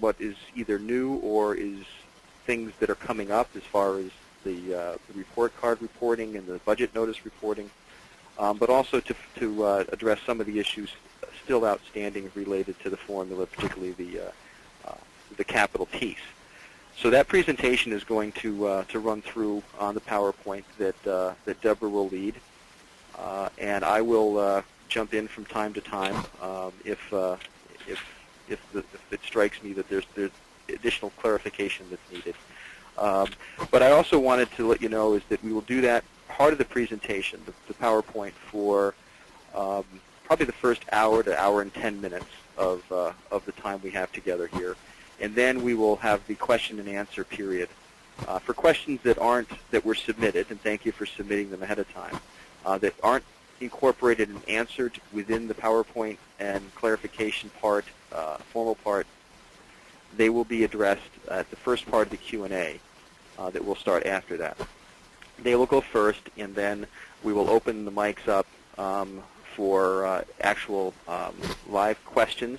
what is either new or is things that are coming up as far as the report card reporting and the budget notice reporting, but also to address some of the issues still outstanding related to the formula, particularly the capital piece. So that presentation is going to run through on the PowerPoint that Deborah will lead, and I will jump in from time to time if it strikes me that there's additional clarification that's needed. But I also wanted to let you know is that we will do that part of the presentation, the PowerPoint, for probably the first hour to hour and 10 minutes of the time we have together here. And then we will have the question and answer period for questions that were submitted, and thank you for submitting them ahead of time, that aren't incorporated and answered within the PowerPoint and clarification part, formal part. They will be addressed at the first part of the Q&A that will start after that. They will go first, and then we will open the mics up for actual live questions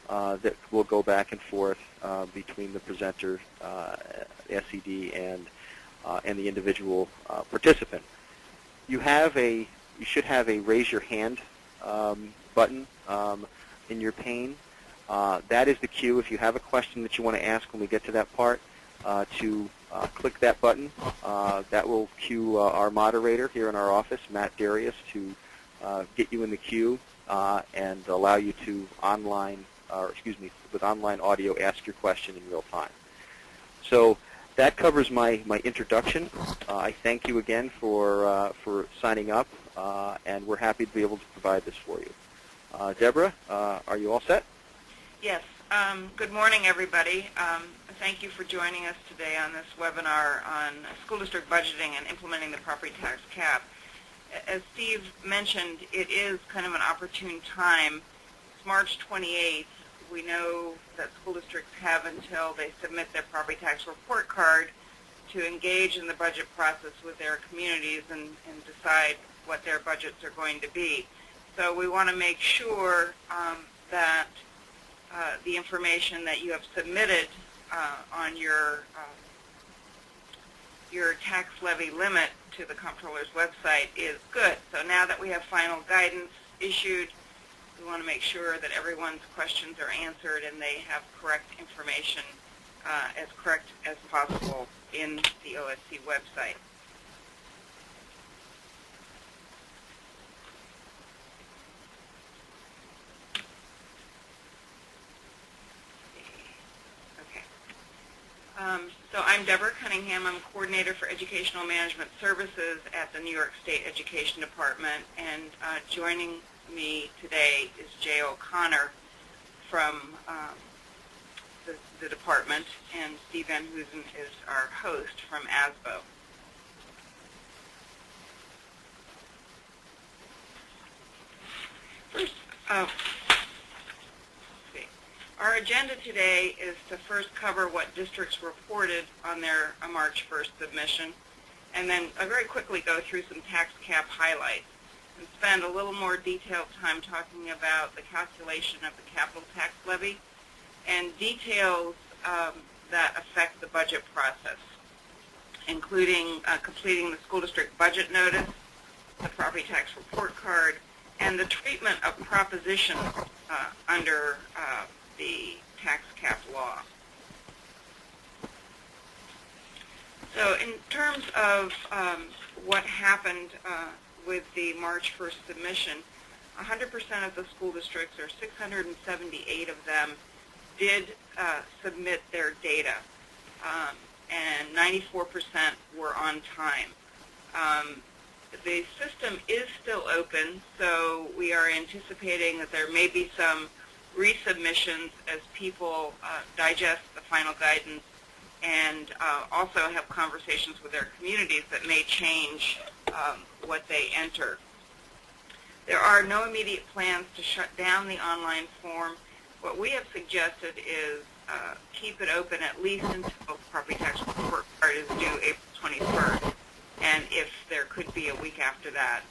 that will go back and forth between the presenter, SED, and the individual participant. You should have a raise your hand button in your pane. That is the cue. If you have a question that you want to ask when we get to that part, to click that button. That will cue our moderator here in our office, Matt Darius, to get you in the queue and allow you to with online audio, ask your question in real time. So that covers my introduction. I thank you again for signing up, and we're happy to be able to provide this for you. Deborah, are you all set? Yes. Good morning, everybody. Thank you for joining us today on this webinar on school district budgeting and implementing the property tax cap. As Steve mentioned, it is kind of an opportune time. It's March 28th. We know that school districts have until they submit their property tax report card to engage in the budget process with their communities and decide what their budgets are going to be. So we want to make sure that the information that you have submitted on your tax levy limit to the comptroller's website is good. So now that we have final guidance issued, we want to make sure that everyone's questions are answered and they have correct information, as correct as possible, in the OSC website. So I'm Deborah Cunningham. I'm Coordinator for Educational Management Services at the New York State Education Department, and joining me today is Jay O'Connor from the department, and Steve Van Hoosen is our host from ASBO. First, our agenda today is to first cover what districts reported on their March 1st submission, and then very quickly go through some tax cap highlights and spend a little more detailed time talking about the calculation of the capital tax levy and details that affect the budget process, including completing the school district budget notice, the property tax report card, and the treatment of propositions under the tax cap law. So in terms of what happened with the March 1st submission, 100% of the school districts, or 678 of them, did submit their data, and 94% were on time. The system is still open, so we are anticipating that there may be some resubmissions as people digest the final guidance and also have conversations with their communities that may change what they enter. There are no immediate plans to shut down the online form. What we have suggested is keep it open at least until the property tax report card is due April 21st. And if there could be a week after that,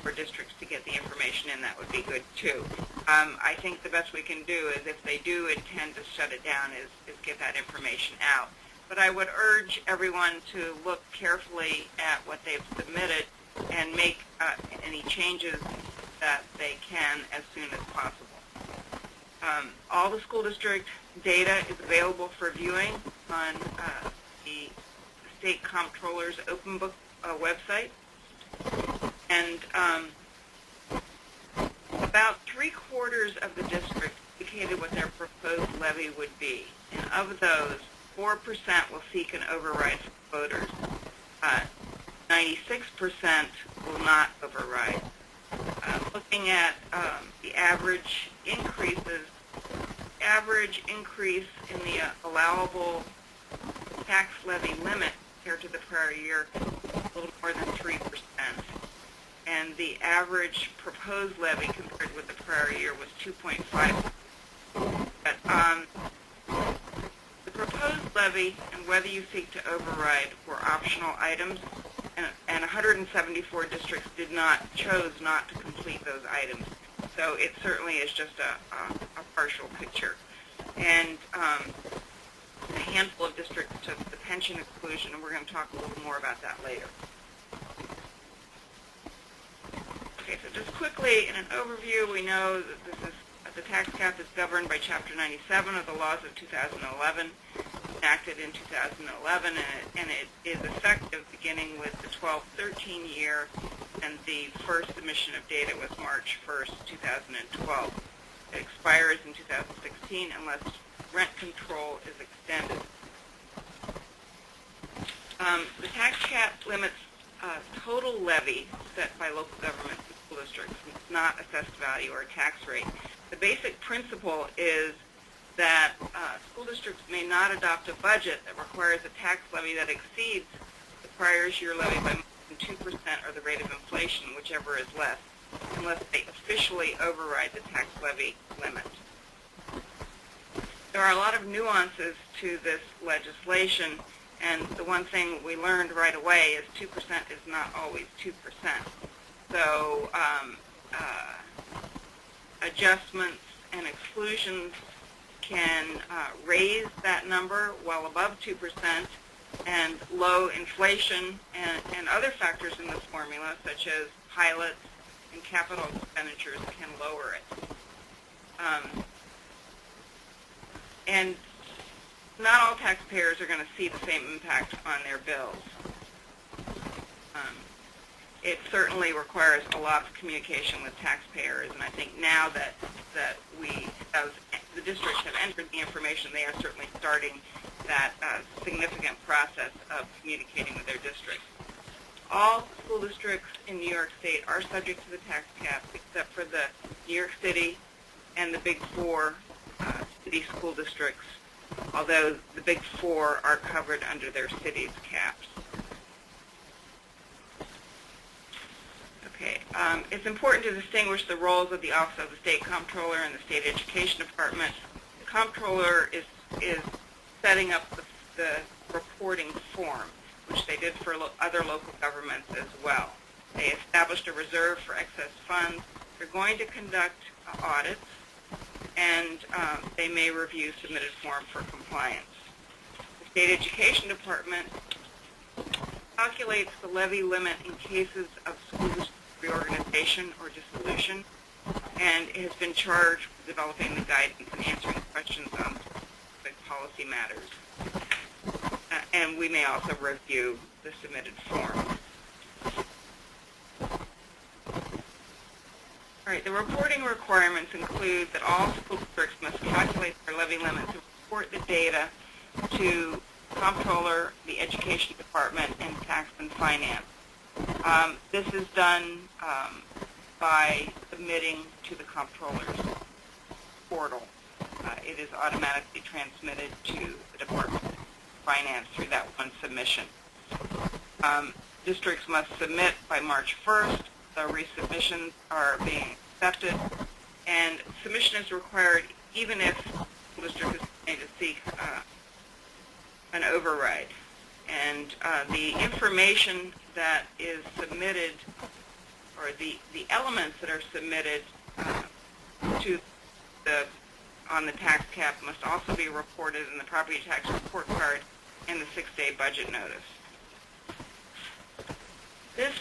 for districts to get the information in, that would be good too. I think the best we can do is, if they do intend to shut it down, is get that information out. But I would urge everyone to look carefully at what they've submitted and make any changes that they can as soon as possible. All the school district data is available for viewing on the State Comptroller's Open Book website. And about 3/4 of the district indicated what their proposed levy would be. And of those, 4% will seek an override for voters. 96% will not override. Looking at the average increases, average increase in the allowable tax levy limit compared to the prior year, a little more than 3%. And the average proposed levy compared with the prior year was 2.5%. But the proposed levy and whether you seek to override were optional items, and 174 districts chose not to complete those items. So it certainly is just a partial picture. And a handful of districts took the pension exclusion, and we're going to talk a little more about that later. Okay, so just quickly, in an overview, we know that the tax cap is governed by Chapter 97 of the laws of 2011, enacted in 2011, and it is effective beginning with the 12-13 year, and the first submission of data was March 1st, 2012. It expires in 2016 unless rent control is extended. The tax cap limits total levy set by local governments and school districts. It's not assessed value or tax rate. The basic principle is that school districts may not adopt a budget that requires a tax levy that exceeds the prior year levy by more than 2% or the rate of inflation, whichever is less, unless they officially override the tax levy limit. There are a lot of nuances to this legislation, and the one thing we learned right away is 2% is not always 2%. So adjustments and exclusions can raise that number well above 2%, and low inflation and other factors in this formula, such as pilots and capital expenditures, can lower it. And not all taxpayers are going to see the same impact on their bills. It certainly requires a lot of communication with taxpayers, and I think now that the districts have entered the information, they are certainly starting that significant process of communicating with their districts. All school districts in New York State are subject to the tax cap, except for the New York City and the Big Four city school districts, although the Big Four are covered under their cities' caps. Okay, it's important to distinguish the roles of the Office of the State Comptroller and the State Education Department. The Comptroller is setting up the reporting form, which they did for other local governments as well. They established a reserve for excess funds. They're going to conduct audits, and they may review submitted form for compliance. The State Education Department calculates the levy limit in cases of school district reorganization or dissolution, and it has been charged with developing the guidance and answering questions on specific policy matters. And we may also review the submitted form. All right, the reporting requirements include that all school districts must calculate their levy limits and report the data to the Comptroller, the Education Department, and Tax and Finance. This is done by submitting to the Comptroller's portal. It is automatically transmitted to the Department of Finance through that one submission. Districts must submit by March 1st. The resubmissions are being accepted, and submission is required even if the district is going to seek an override. And the information that is submitted or the elements that are submitted to on the tax cap must also be reported in the property tax report card and the 6-day budget notice. This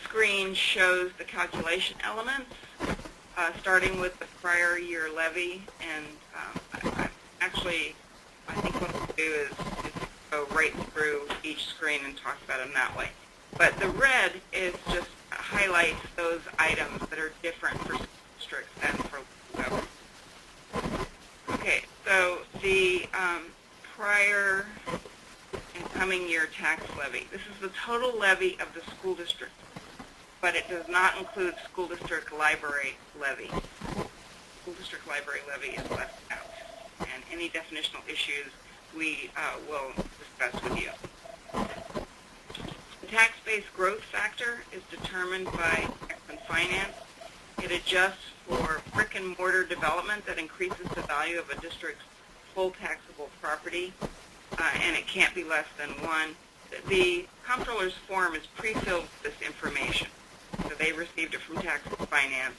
screen shows the calculation elements, starting with the prior year levy, and I think what we'll do is go right through each screen and talk about them that way. But the red is just highlights those items that are different for school districts and for local government. Okay, so the prior and coming year tax levy. This is the total levy of the school district, but it does not include school district library levy. School district library levy is left out, and any definitional issues we will discuss with you. The tax-based growth factor is determined by Tax and Finance. It adjusts for brick-and-mortar development that increases the value of a district's full taxable property, and it can't be less than 1. The comptroller's form is pre-filled with this information, so they received it from Tax and Finance.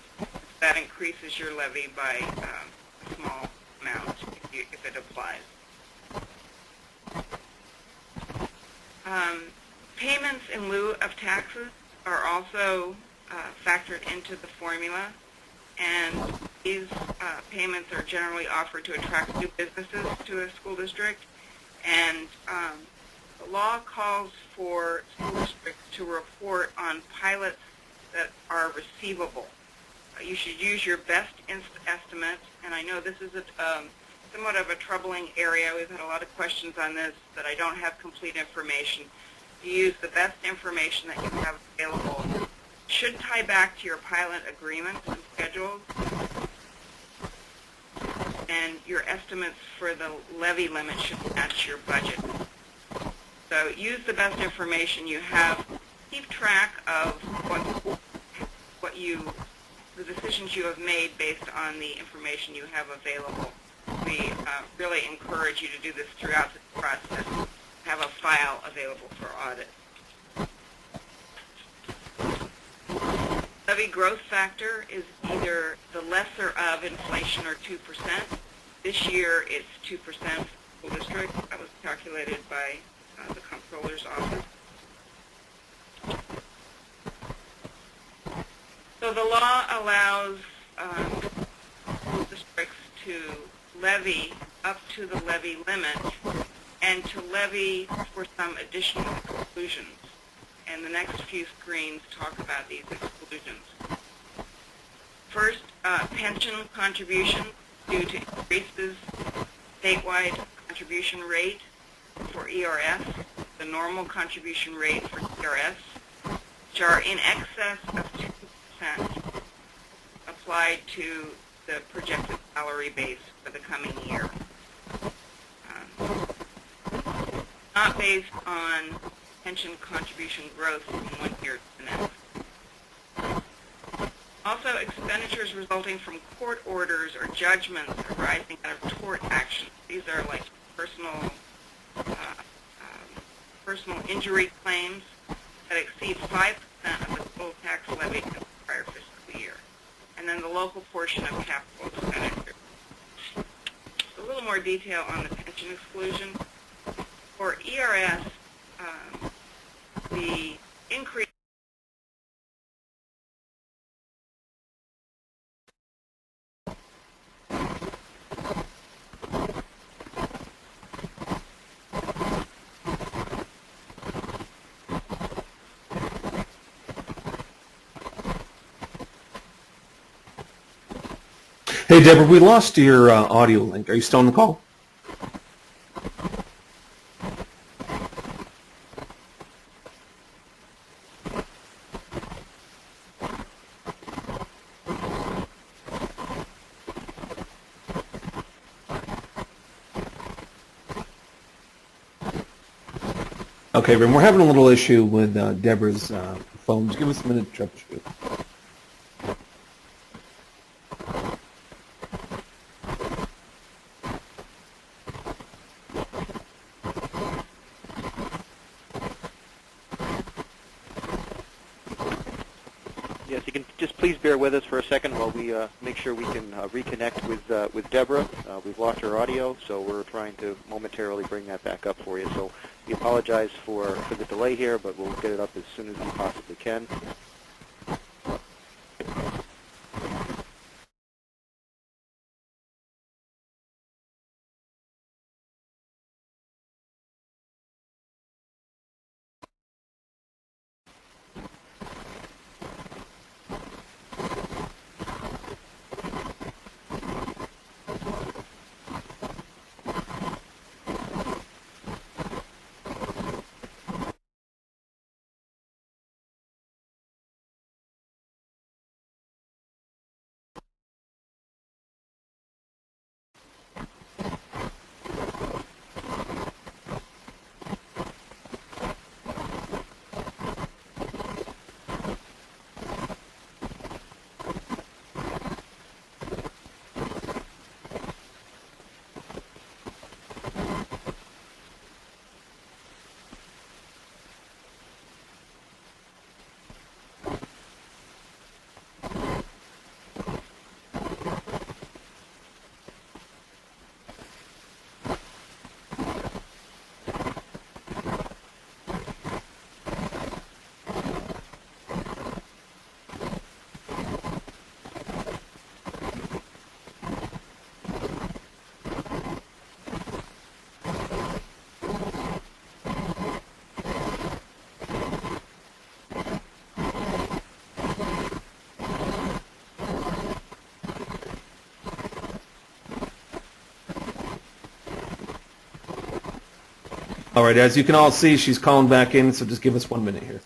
That increases your levy by a small amount if it applies. Payments in lieu of taxes are also factored into the formula, and these payments are generally offered to attract new businesses to a school district, and the law calls for school districts to report on pilots that are receivable. You should use your best estimate, and I know this is somewhat of a troubling area. We've had a lot of questions on this, that I don't have complete information. You use the best information that you have available. It should tie back to your pilot agreements and schedules, and your estimates for the levy limit should match your budget. So use the best information you have. Keep track of the decisions you have made based on the information you have available. We really encourage you to do this throughout the process. Have a file available for audit. Levy growth factor is either the lesser of inflation or 2%. This year it's 2% for school district. That was calculated by the comptroller's office. So the law allows school districts to levy up to the levy limit and to levy for some additional exclusions. And the next few screens talk about these exclusions. First, pension contributions due to increases statewide contribution rate for ERS, the normal contribution rate for ERS, which are in excess of 2% applied to the projected salary base for the coming year. Not based on pension contribution growth from one year to the next. Also, expenditures resulting from court orders or judgments arising out of tort actions. These are like personal injury claims that exceed 5% of the total tax levy of the prior fiscal year. And then the local portion of capital expenditures. A little more detail on the pension exclusion. For ERS, the increase Hey, Deborah, we lost your audio link. Are you still on the call? Okay, Rim, we're having a little issue with Deborah's phone. Just give us a minute to troubleshoot. you can just please bear with us for a second while we make sure we can reconnect with Deborah. We've lost her audio, so we're trying to momentarily bring that back up for you. So we apologize for the delay here, but we'll get it up as soon as we possibly can. All right, as you can all see, she's calling back in, so just give us 1 minute here.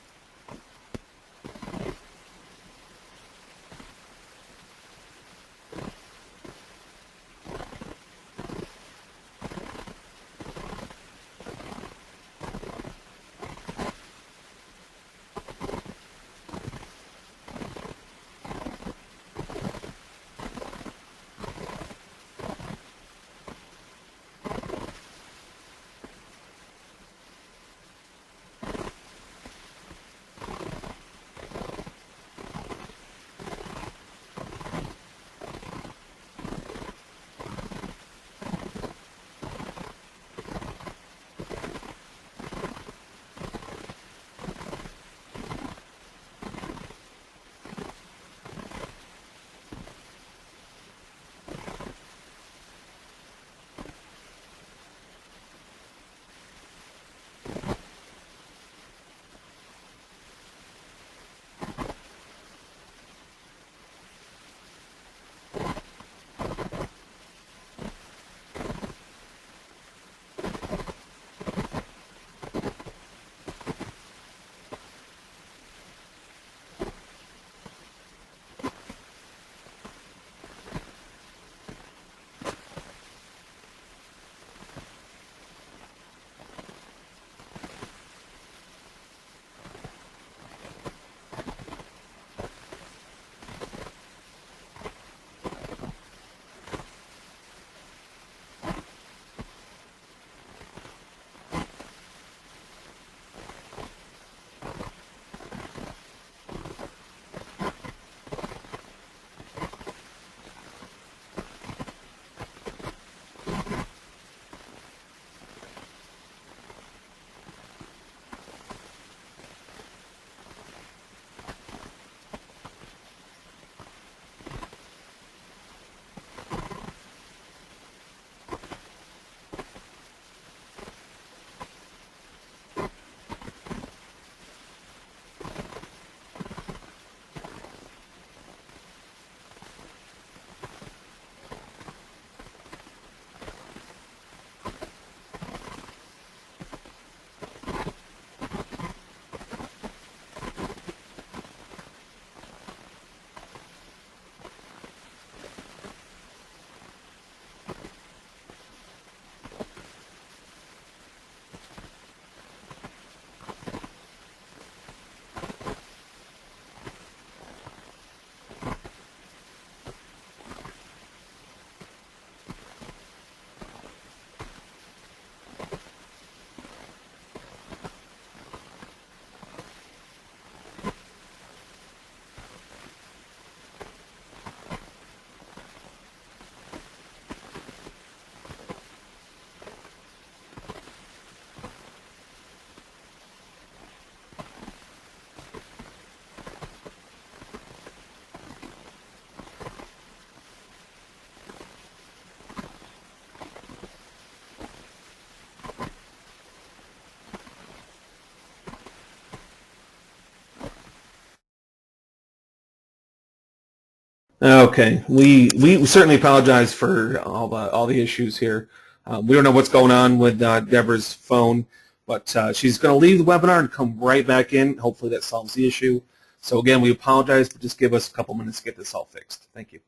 Okay, we certainly apologize for all the issues here. We don't know what's going on with Deborah's phone, but she's going to leave the webinar and come right back in. Hopefully that solves the issue. So again, we apologize, but just give us a couple minutes to get this all fixed. Thank you.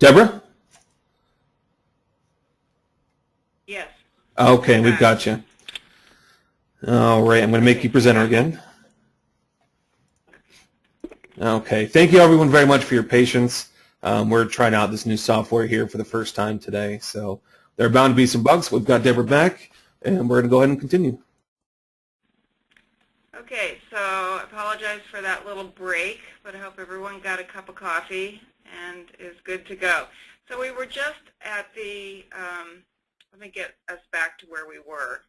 Deborah? Yes. Okay, we've got you. All right, I'm going to make you presenter again. Okay, thank you everyone very much for your patience. We're trying out this new software here for the first time today, so there are bound to be some bugs. We've got Deborah back, and we're going to go ahead and continue. Okay, so I apologize for that little break, but I hope everyone got a cup of coffee and is good to go. So we were just at the, let me get us back to where we were.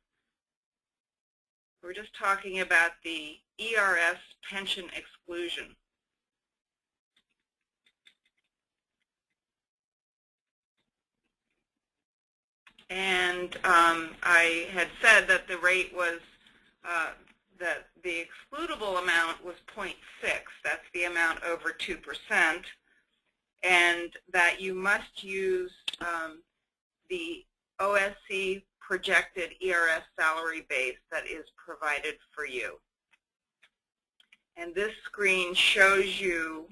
We were just talking about the ERS pension exclusion. And I had said that the rate was, that the excludable amount was 0.6. That's the amount over 2%. And that you must use the OSC projected ERS salary base that is provided for you. And this screen shows you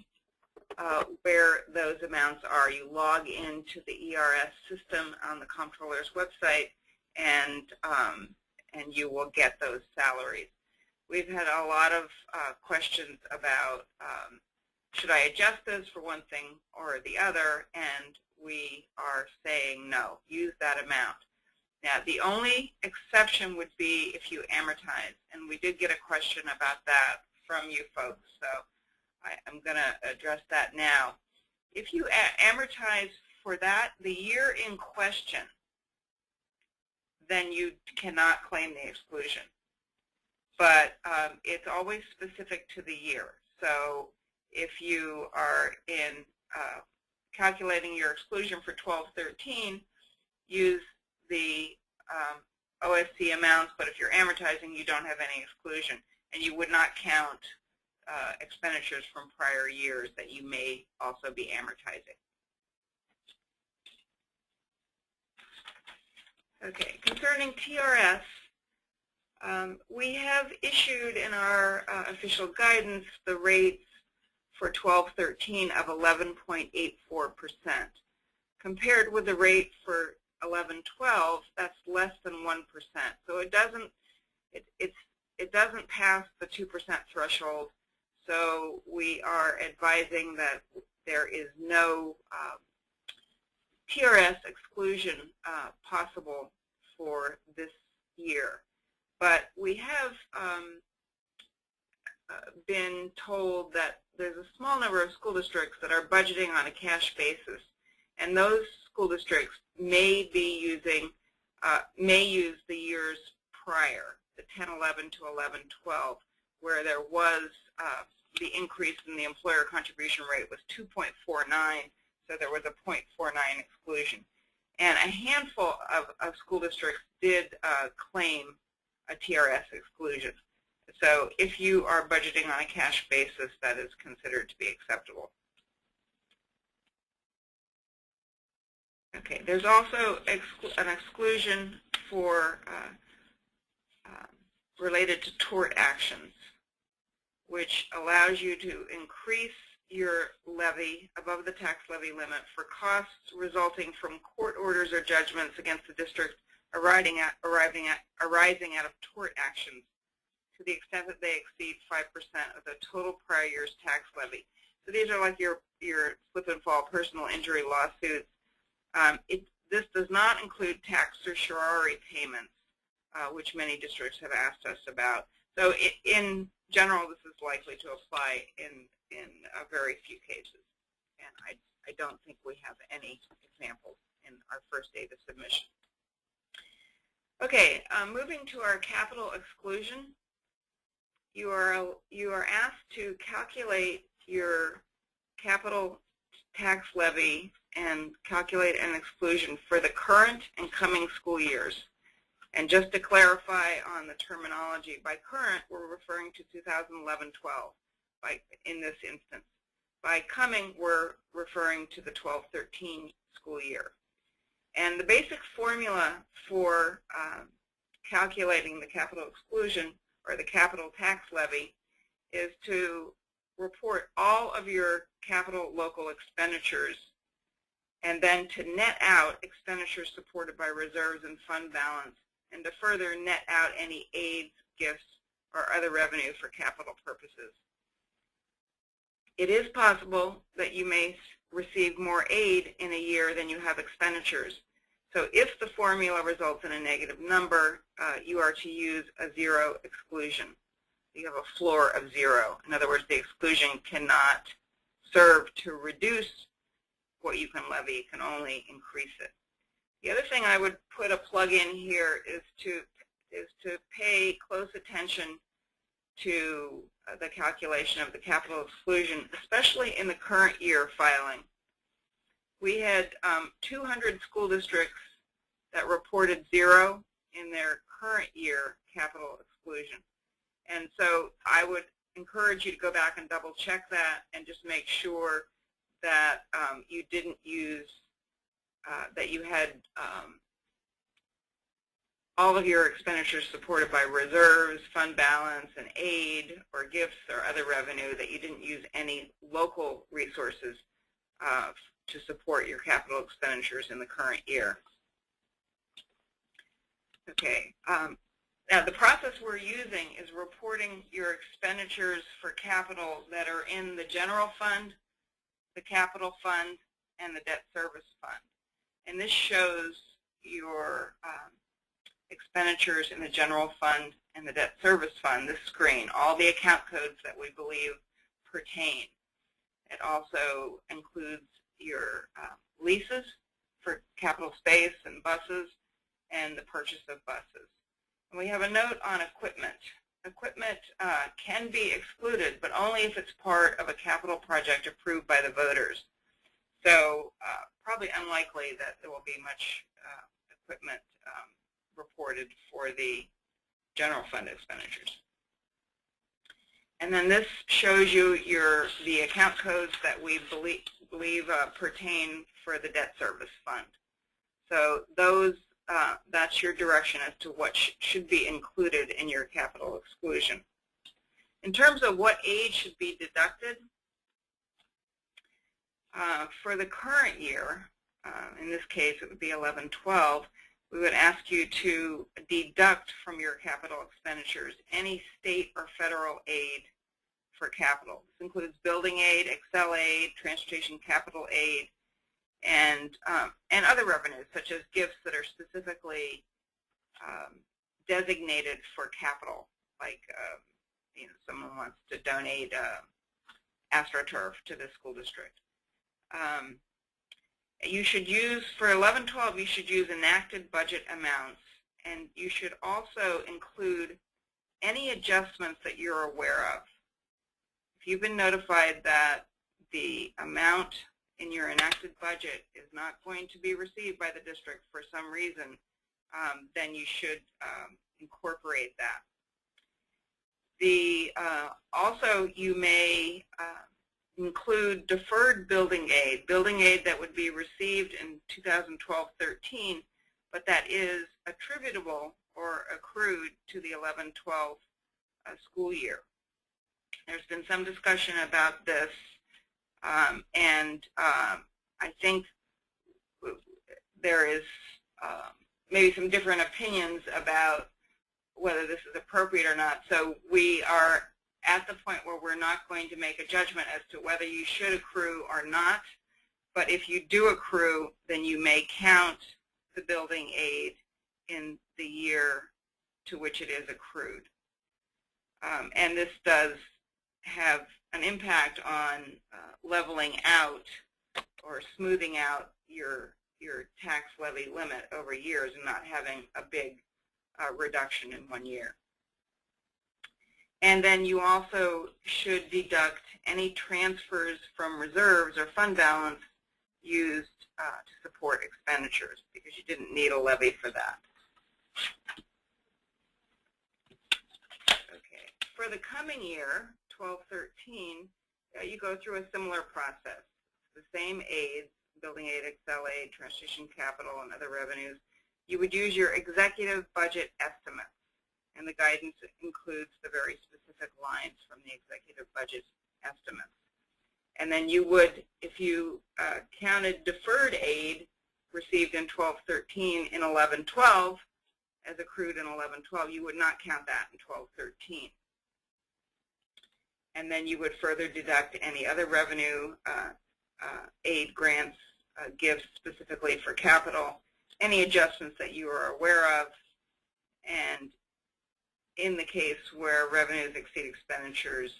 where those amounts are. You log into the ERS system on the comptroller's website, and you will get those salaries. We've had a lot of questions about should I adjust those for one thing or the other, and we are saying no, use that amount. Now, the only exception would be if you amortize, and we did get a question about that from you folks, so I'm going to address that now. If you amortize for that, the year in question, then you cannot claim the exclusion. But it's always specific to the year. So if you are in calculating your exclusion for 12-13, use the OSC amounts, but if you're amortizing, you don't have any exclusion. And you would not count expenditures from prior years that you may also be amortizing. Okay, concerning TRS, we have issued in our official guidance the rates for 12-13 of 11.84%. Compared with the rate for 11-12, that's less than 1%. So it doesn't pass the 2% threshold. So we are advising that there is no TRS exclusion possible for this year. But we have been told that there's a small number of school districts that are budgeting on a cash basis, and those school districts may be using, may use the years prior, the 10-11 to 11-12, where there was the increase in the employer contribution rate was 2.49, so there was a 0.49 exclusion. And a handful of school districts did claim a TRS exclusion. So if you are budgeting on a cash basis, that is considered to be acceptable. Okay, there's also an exclusion for related to tort actions, which allows you to increase your levy above the tax levy limit for costs resulting from court orders or judgments against the district arising out of tort actions to the extent that they exceed 5% of the total prior year's tax levy. So these are like your slip and fall personal injury lawsuits. This does not include tax certiorari payments, which many districts have asked us about. So in general, this is likely to apply in very few cases, and I don't think we have any examples in our first date of submission. Okay, moving to our capital exclusion, you are asked to calculate your capital tax levy and calculate an exclusion for the current and coming school years. And just to clarify on the terminology, by current, we're referring to 2011-12 in this instance. By coming, we're referring to the 12-13 school year. And the basic formula for calculating the capital exclusion or the capital tax levy is to report all of your capital local expenditures and then to net out expenditures supported by reserves and fund balance, and to further net out any aids, gifts, or other revenue for capital purposes. It is possible that you may receive more aid in a year than you have expenditures. So if the formula results in a negative number, you are to use a zero exclusion. You have a floor of 0. In other words, the exclusion cannot serve to reduce what you can levy. It can only increase it. The other thing I would put a plug in here is to pay close attention to the calculation of the capital exclusion, especially in the current year filing. We had 200 school districts that reported 0 in their current year capital exclusion. And so I would encourage you to go back and double check that and just make sure that you didn't use, that you had all of your expenditures supported by reserves, fund balance, and aid or gifts or other revenue, that you didn't use any local resources to support your capital expenditures in the current year. Okay. Now, the process we're using is reporting your expenditures for capital that are in the general fund, the capital fund, and the debt service fund. And this shows your expenditures in the general fund and the debt service fund, this screen, all the account codes that we believe pertain. It also includes your leases for capital space and buses and the purchase of buses. And we have a note on equipment. Equipment can be excluded, but only if it's part of a capital project approved by the voters. So probably unlikely that there will be much equipment reported for the general fund expenditures. And then this shows you the account codes that we believe pertain for the debt service fund. So those that's your direction as to what should be included in your capital exclusion. In terms of what aid should be deducted, for the current year, in this case it would be 11-12, we would ask you to deduct from your capital expenditures any state or federal aid for capital. This includes building aid, Excel aid, transportation capital aid, and other revenues such as gifts that are specifically designated for capital, like someone wants to donate AstroTurf to the school district. You should use, for 11-12, you should use enacted budget amounts, and you should also include any adjustments that you're aware of. If you've been notified that the amount in your enacted budget is not going to be received by the district for some reason, then you should incorporate that. Also, you may include deferred building aid that would be received in 2012-13, but that is attributable or accrued to the 11-12 school year. There's been some discussion about this, and I think there is maybe some different opinions about whether this is appropriate or not. So we are at the point where we're not going to make a judgment as to whether you should accrue or not, but if you do accrue, then you may count the building aid in the year to which it is accrued. And this does have an impact on leveling out or smoothing out your tax levy limit over years and not having a big reduction in 1 year. And then you also should deduct any transfers from reserves or fund balance used to support expenditures, because you didn't need a levy for that. Okay. For the coming year, 12-13, you go through a similar process. The same aids, building aid, Excel aid, transportation capital, and other revenues. You would use your executive budget estimates, and the guidance includes the very specific lines from the executive budget estimates. And then you would, if you counted deferred aid received in 12-13 in 11-12 as accrued in 11-12, you would not count that in 12-13. And then you would further deduct any other revenue, aid, grants, gifts specifically for capital, any adjustments that you are aware of, and in the case where revenues exceed expenditures,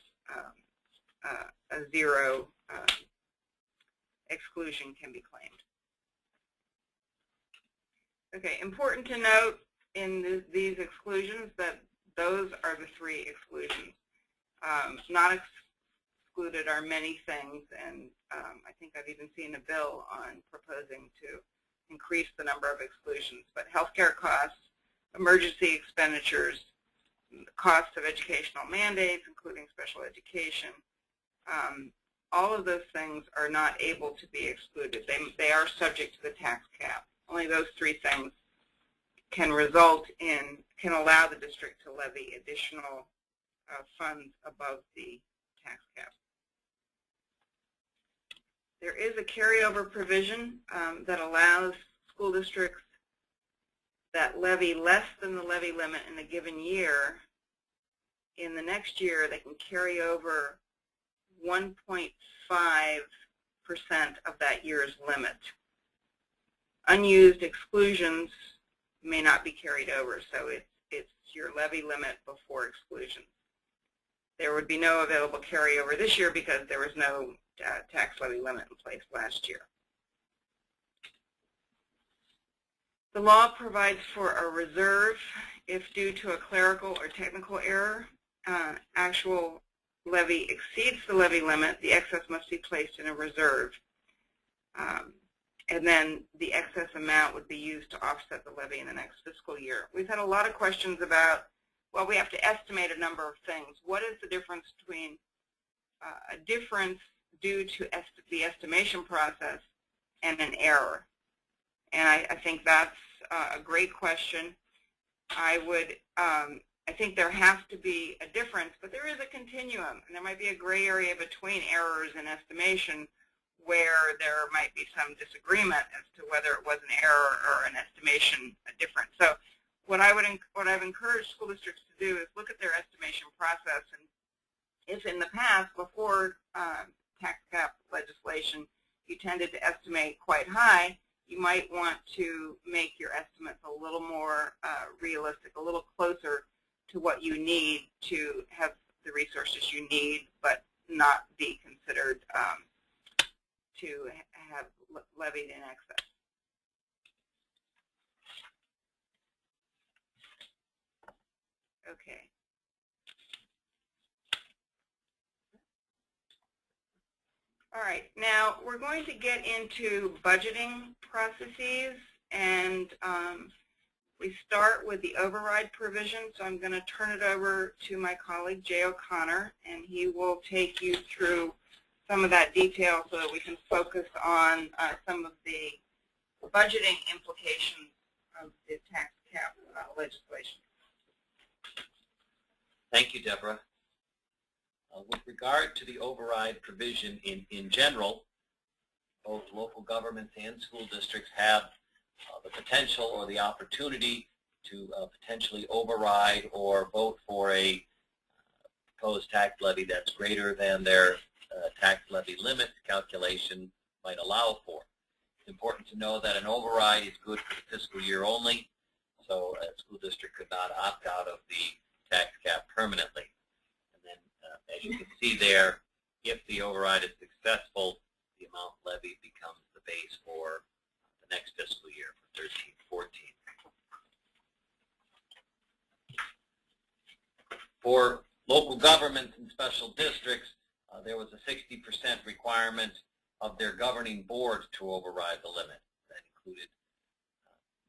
a zero exclusion can be claimed. Okay, important to note in these exclusions that those are the three exclusions. Not excluded are many things, and I think I've even seen a bill on proposing to increase the number of exclusions. But healthcare costs, emergency expenditures, cost of educational mandates, including special education, all of those things are not able to be excluded. They are subject to the tax cap. Only those three things can allow the district to levy additional funds above the tax cap. There is a carryover provision that allows school districts that levy less than the levy limit in a given year. In the next year, they can carry over 1.5% of that year's limit. Unused exclusions may not be carried over, so it's your levy limit before exclusions. There would be no available carryover this year because there was no tax levy limit in place last year. The law provides for a reserve if due to a clerical or technical error, actual levy exceeds the levy limit, the excess must be placed in a reserve. And then the excess amount would be used to offset the levy in the next fiscal year. We've had a lot of questions about, well, we have to estimate a number of things. What is the difference between a difference due to the estimation process and an error? And I think that's a great question. I think there has to be a difference, but there is a continuum, and there might be a gray area between errors and estimation where there might be some disagreement as to whether it was an error or an estimation difference. So what I've encouraged school districts to do is look at their estimation process and if in the past, before tax cap legislation, you tended to estimate quite high, you might want to make your estimates a little more realistic, a little closer to what you need to have the resources you need, but not be considered to have levied in excess. Okay. All right, now we're going to get into budgeting processes, and we start with the override provision. So I'm going to turn it over to my colleague, Jay O'Connor, and he will take you through some of that detail so that we can focus on some of the budgeting implications of the tax cap legislation. Thank you, Deborah. With regard to the override provision in general, both local governments and school districts have the potential or the opportunity to potentially override or vote for a proposed tax levy that's greater than their tax levy limit calculation might allow for. It's important to know that an override is good for the fiscal year only, so a school district could not opt out of the tax cap permanently. And then, as you can see there, if the override is successful, the amount levied becomes the base for the next fiscal year, for 13-14. For local governments and special districts, there was a 60% requirement of their governing board to override the limit. That included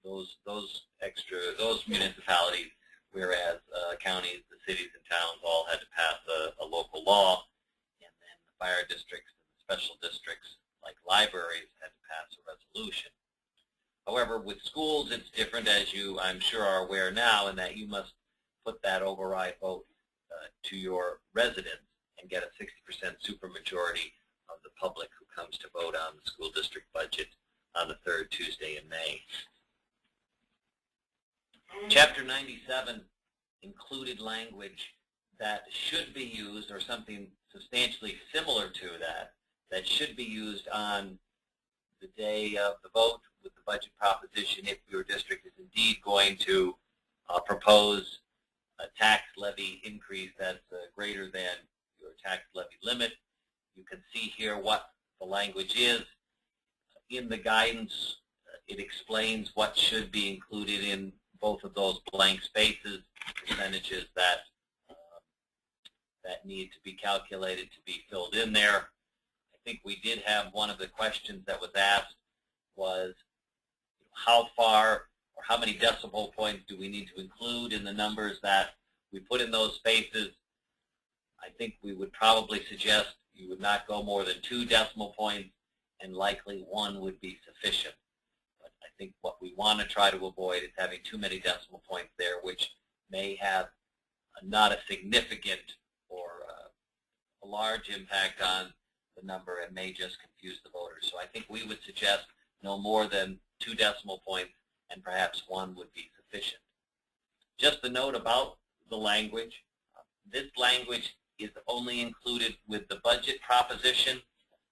those municipalities, whereas counties, the cities, and towns all had to pass a local law, and then the fire districts and special districts, like libraries, had to pass a resolution. However, with schools, it's different, as you, I'm sure, are aware now, in that you must put that override vote to your residents and get a 60% supermajority of the public who comes to vote on the school district budget on the third Tuesday in May. Chapter 97 included language that should be used, or something substantially similar to that should be used on the day of the vote with the budget proposition if your district is indeed going to propose a tax levy increase that's greater than your tax levy limit. You can see here what the language is. In the guidance, it explains what should be included in both of those blank spaces, percentages that need to be calculated to be filled in there. I think we did have one of the questions that was asked was how far or how many decimal points do we need to include in the numbers that we put in those spaces. I think we would probably suggest you would not go more than 2 decimal points, and likely 1 would be sufficient. But I think what we want to try to avoid is having too many decimal points there, which may have not a significant or a large impact on the number and may just confuse the voters. So I think we would suggest no more than 2 decimal points, and perhaps 1 would be sufficient. Just a note about the language. This language is only included with the budget proposition,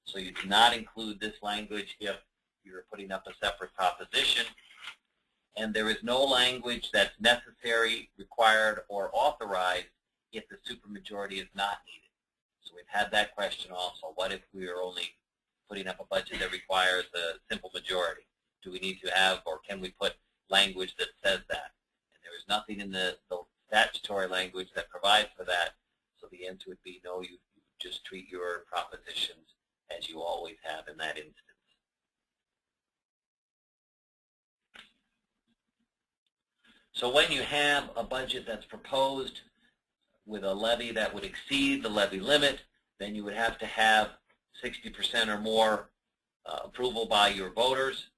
so you do not include this language if you're putting up a separate proposition. And there is no language that's necessary, required, or authorized if the supermajority is not needed. So we've had that question also. What if we are only putting up a budget that requires a simple majority? Do we need to have, or can we put language that says that? And there is nothing in the statutory language that provides for that. So the answer would be no, you just treat your propositions as you always have in that instance. So when you have a budget that's proposed with a levy that would exceed the levy limit, then you would have to have 60% or more approval by your voters.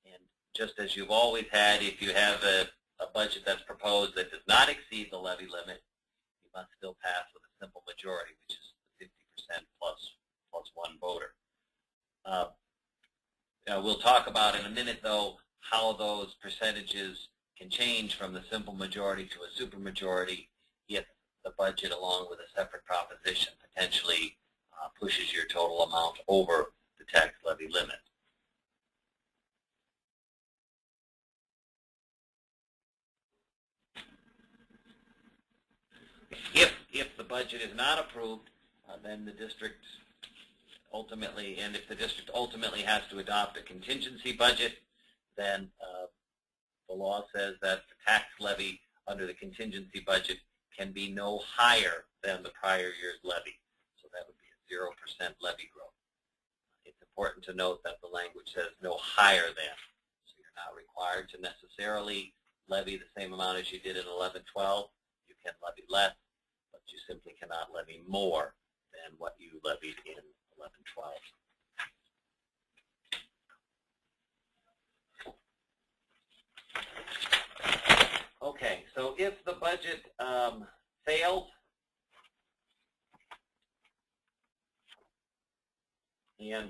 And just as you've always had, if you have a budget that's proposed that does not exceed the levy limit, you must still pass with a simple majority, which is 50% plus 1 voter. We'll talk about in a minute, though, how those percentages can change from the simple majority to a supermajority if the budget along with a separate proposition potentially pushes your total amount over the tax levy limit. If the budget is not approved, then the district ultimately, and if the district ultimately has to adopt a contingency budget, then the law says that the tax levy under the contingency budget can be no higher than the prior year's levy. So that would be a 0% levy growth. It's important to note that the language says no higher than. So you're not required to necessarily levy the same amount as you did in 11-12. You can levy less, but you simply cannot levy more than what you levied in 11-12. Okay, so if the budget fails, and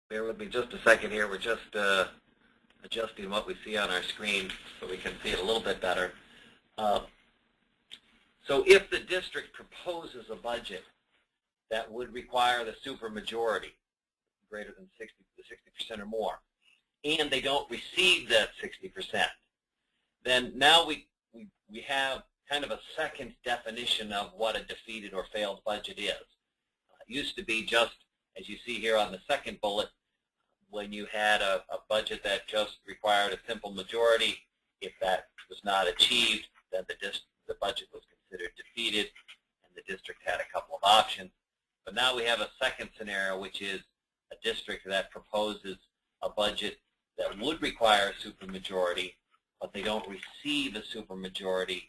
bear with me just a second here. We're just adjusting what we see on our screen so we can see it a little bit better. So if the district proposes a budget that would require the supermajority, greater than 60% or more, and they don't receive that 60%, then now we have kind of a second definition of what a defeated or failed budget is. It used to be just, as you see here on the second bullet, when you had a budget that just required a simple majority. If that was not achieved, then the budget was considered defeated, and the district had a couple of options. But now we have a second scenario, which is a district that proposes a budget that would require a supermajority, but they don't receive a supermajority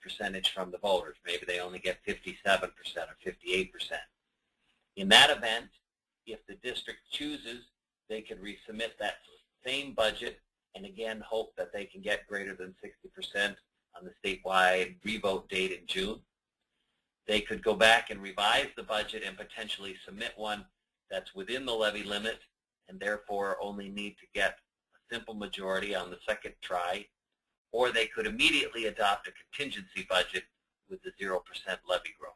percentage from the voters. Maybe they only get 57% or 58%. In that event, if the district chooses, they could resubmit that same budget and again hope that they can get greater than 60% on the statewide revote date in June. They could go back and revise the budget and potentially submit one that's within the levy limit and therefore only need to get a simple majority on the second try, or they could immediately adopt a contingency budget with the 0% levy growth.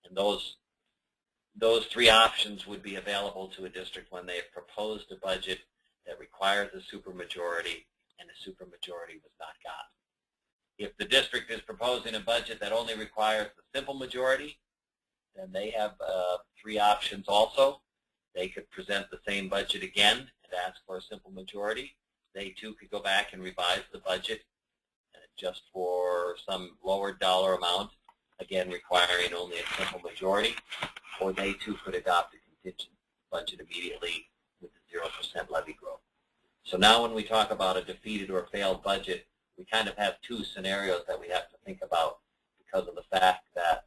And those three options would be available to a district when they have proposed a budget that requires a supermajority and a supermajority was not got. If the district is proposing a budget that only requires the simple majority, then they have three options also. They could present the same budget again and ask for a simple majority. They too could go back and revise the budget just for some lower dollar amount, again requiring only a simple majority, or they too could adopt a contingent budget immediately with the 0% levy growth. So now when we talk about a defeated or failed budget, we kind of have two scenarios that we have to think about because of the fact that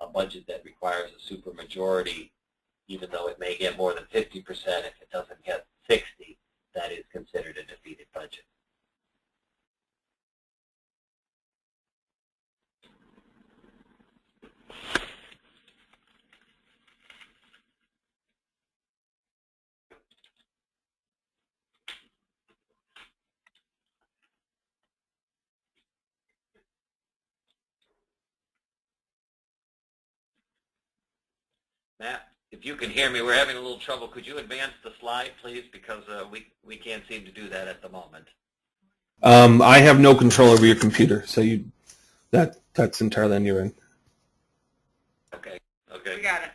a budget that requires a supermajority, even though it may get more than 50%, if it doesn't get 60%, that is considered a defeated budget. Matt, if you can hear me, we're having a little trouble. Could you advance the slide, please? Because we can't seem to do that at the moment. I have no control over your computer, so that's entirely on your end. Okay. We got it.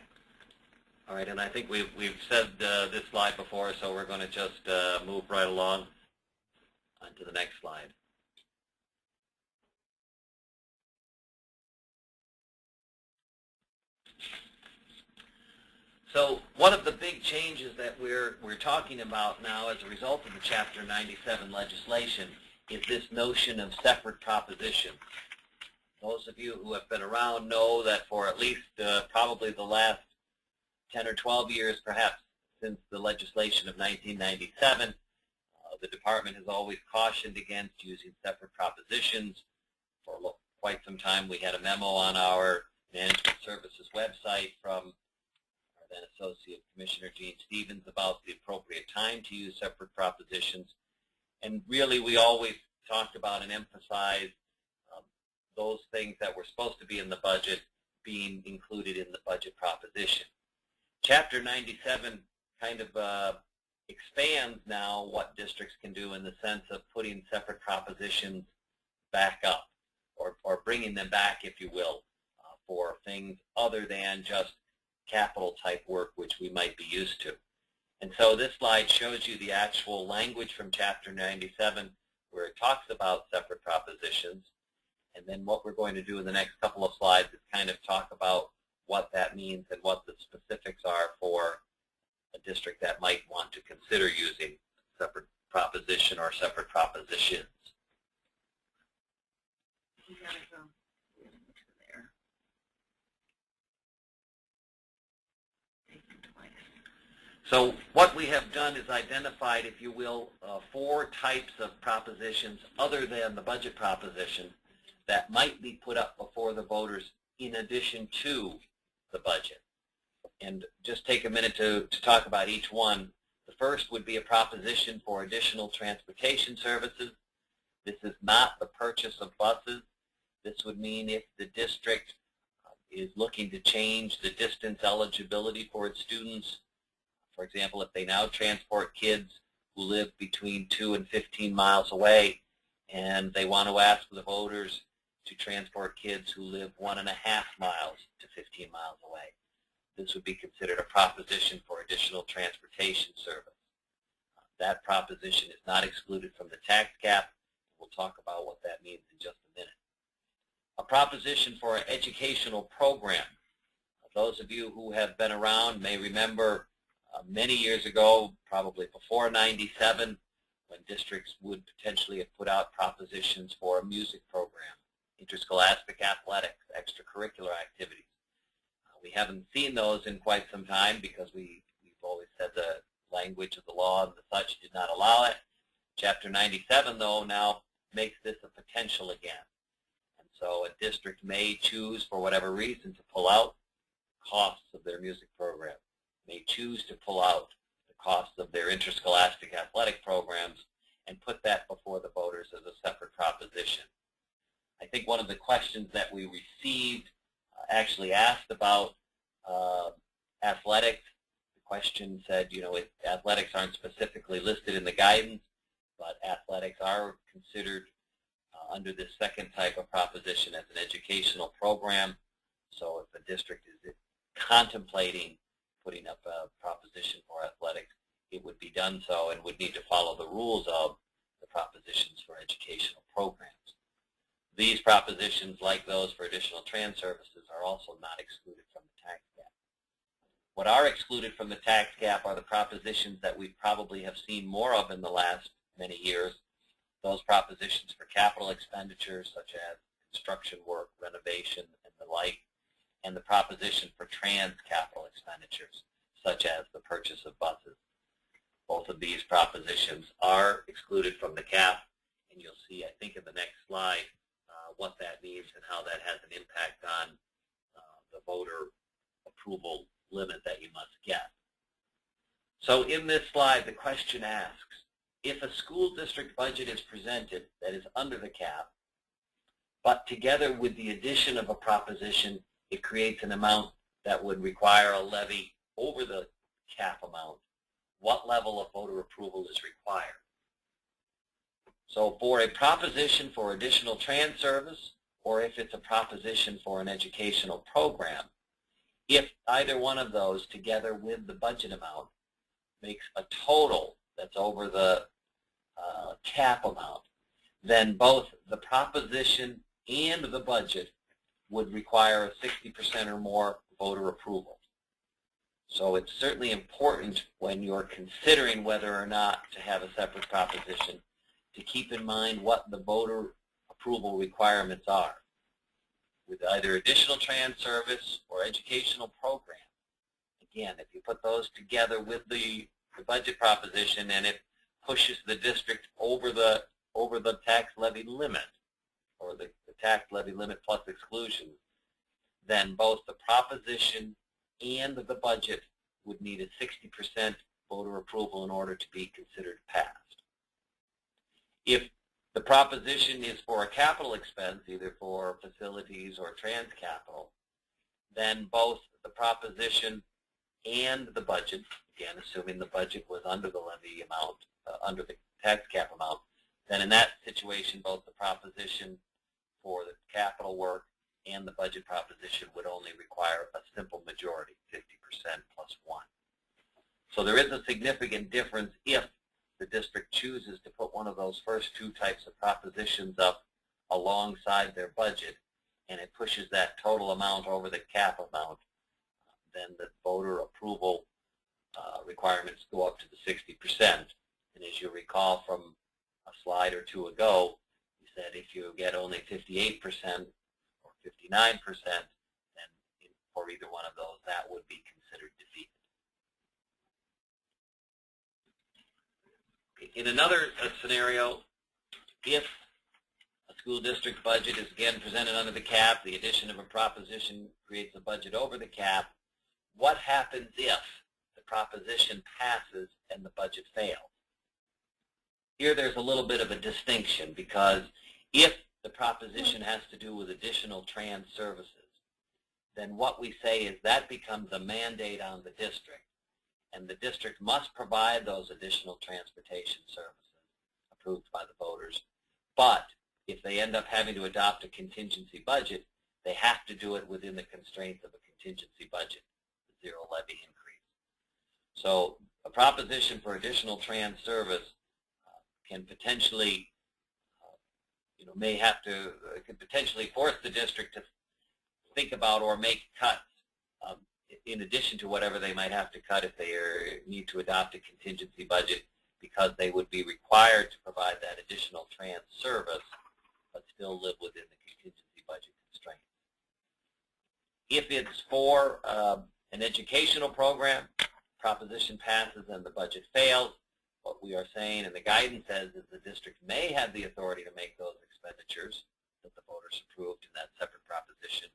All right, and I think we've said this slide before, so we're going to just move right along onto the next slide. So one of the big changes that we're talking about now as a result of the Chapter 97 legislation is this notion of separate propositions. Those of you who have been around know that for at least probably the last 10 or 12 years, perhaps since the legislation of 1997, the department has always cautioned against using separate propositions for quite some time. We had a memo on our Management Services website from our then Associate Commissioner Gene Stevens about the appropriate time to use separate propositions. And really, we always talked about and emphasized those things that were supposed to be in the budget being included in the budget proposition. Chapter 97 kind of expands now what districts can do in the sense of putting separate propositions back up, or bringing them back, if you will, for things other than just capital type work which we might be used to. And so this slide shows you the actual language from Chapter 97 where it talks about separate propositions. And then what we're going to do in the next couple of slides is kind of talk about what that means and what the specifics are for a district that might want to consider using separate proposition or separate propositions. You gotta go there. So what we have done is identified, if you will, 4 types of propositions other than the budget proposition that might be put up before the voters in addition to the budget. And just take a minute to talk about each one. The first would be a proposition for additional transportation services. This is not the purchase of buses. This would mean if the district is looking to change the distance eligibility for its students. For example, if they now transport kids who live between 2 and 15 miles away, and they want to ask the voters to transport kids who live 1.5 miles to 15 miles away. This would be considered a proposition for additional transportation service. That proposition is not excluded from the tax cap. We'll talk about what that means in just a minute. A proposition for an educational program. Those of you who have been around may remember many years ago, probably before 97, when districts would potentially have put out propositions for a music program, interscholastic athletics, extracurricular activities. We haven't seen those in quite some time because we've always said the language of the law and the such did not allow it. Chapter 97, though, now makes this a potential again. And so a district may choose, for whatever reason, to pull out costs of their music program, may choose to pull out the costs of their interscholastic athletic programs and put that before the voters as a separate proposition. I think one of the questions that we received actually asked about athletics. The question said, you know, athletics aren't specifically listed in the guidance, but athletics are considered under this second type of proposition as an educational program. So if a district is contemplating putting up a proposition for athletics, it would be done so and would need to follow the rules of the propositions for educational programs. These propositions, like those for additional trans services, are also not excluded from the tax cap. What are excluded from the tax cap are the propositions that we probably have seen more of in the last many years. Those propositions for capital expenditures, such as construction work, renovation, and the like, and the proposition for trans capital expenditures, such as the purchase of buses. Both of these propositions are excluded from the cap, and you'll see, I think, in the next slide, what that means and how that has an impact on the voter approval limit that you must get. So in this slide, the question asks, if a school district budget is presented that is under the cap, but together with the addition of a proposition, it creates an amount that would require a levy over the cap amount, what level of voter approval is required? So for a proposition for additional trans service, or if it's a proposition for an educational program, if either one of those together with the budget amount makes a total that's over the cap amount, then both the proposition and the budget would require a 60% or more voter approval. So it's certainly important when you're considering whether or not to have a separate proposition to keep in mind what the voter approval requirements are. With either additional trans service or educational program, again, if you put those together with the budget proposition and it pushes the district over the tax levy limit or the tax levy limit plus exclusions, then both the proposition and the budget would need a 60% voter approval in order to be considered passed. If the proposition is for a capital expense, either for facilities or trans-capital, then both the proposition and the budget, again, assuming the budget was under the levy amount, under the tax cap amount, then in that situation, both the proposition for the capital work and the budget proposition would only require a simple majority, 50% plus 1. So there is a significant difference if the district chooses to put one of those first two types of propositions up alongside their budget, and it pushes that total amount over the cap amount, then the voter approval requirements go up to the 60%. And as you recall from a slide or two ago, we said if you get only 58% or 59%, then for either one of those, that would be considered defeated. In another scenario, if a school district budget is again presented under the cap, the addition of a proposition creates a budget over the cap, what happens if the proposition passes and the budget fails? Here there's a little bit of a distinction, because if the proposition has to do with additional trans services, then what we say is that becomes a mandate on the district, and the district must provide those additional transportation services approved by the voters. But if they end up having to adopt a contingency budget, they have to do it within the constraints of a contingency budget, the zero levy increase. So a proposition for additional trans service can potentially, could potentially force the district to think about or make cuts in addition to whatever they might have to cut if they need to adopt a contingency budget, because they would be required to provide that additional trans service but still live within the contingency budget constraints. If it's for an educational program, proposition passes and the budget fails, what we are saying and the guidance says is the district may have the authority to make those expenditures that the voters approved in that separate proposition,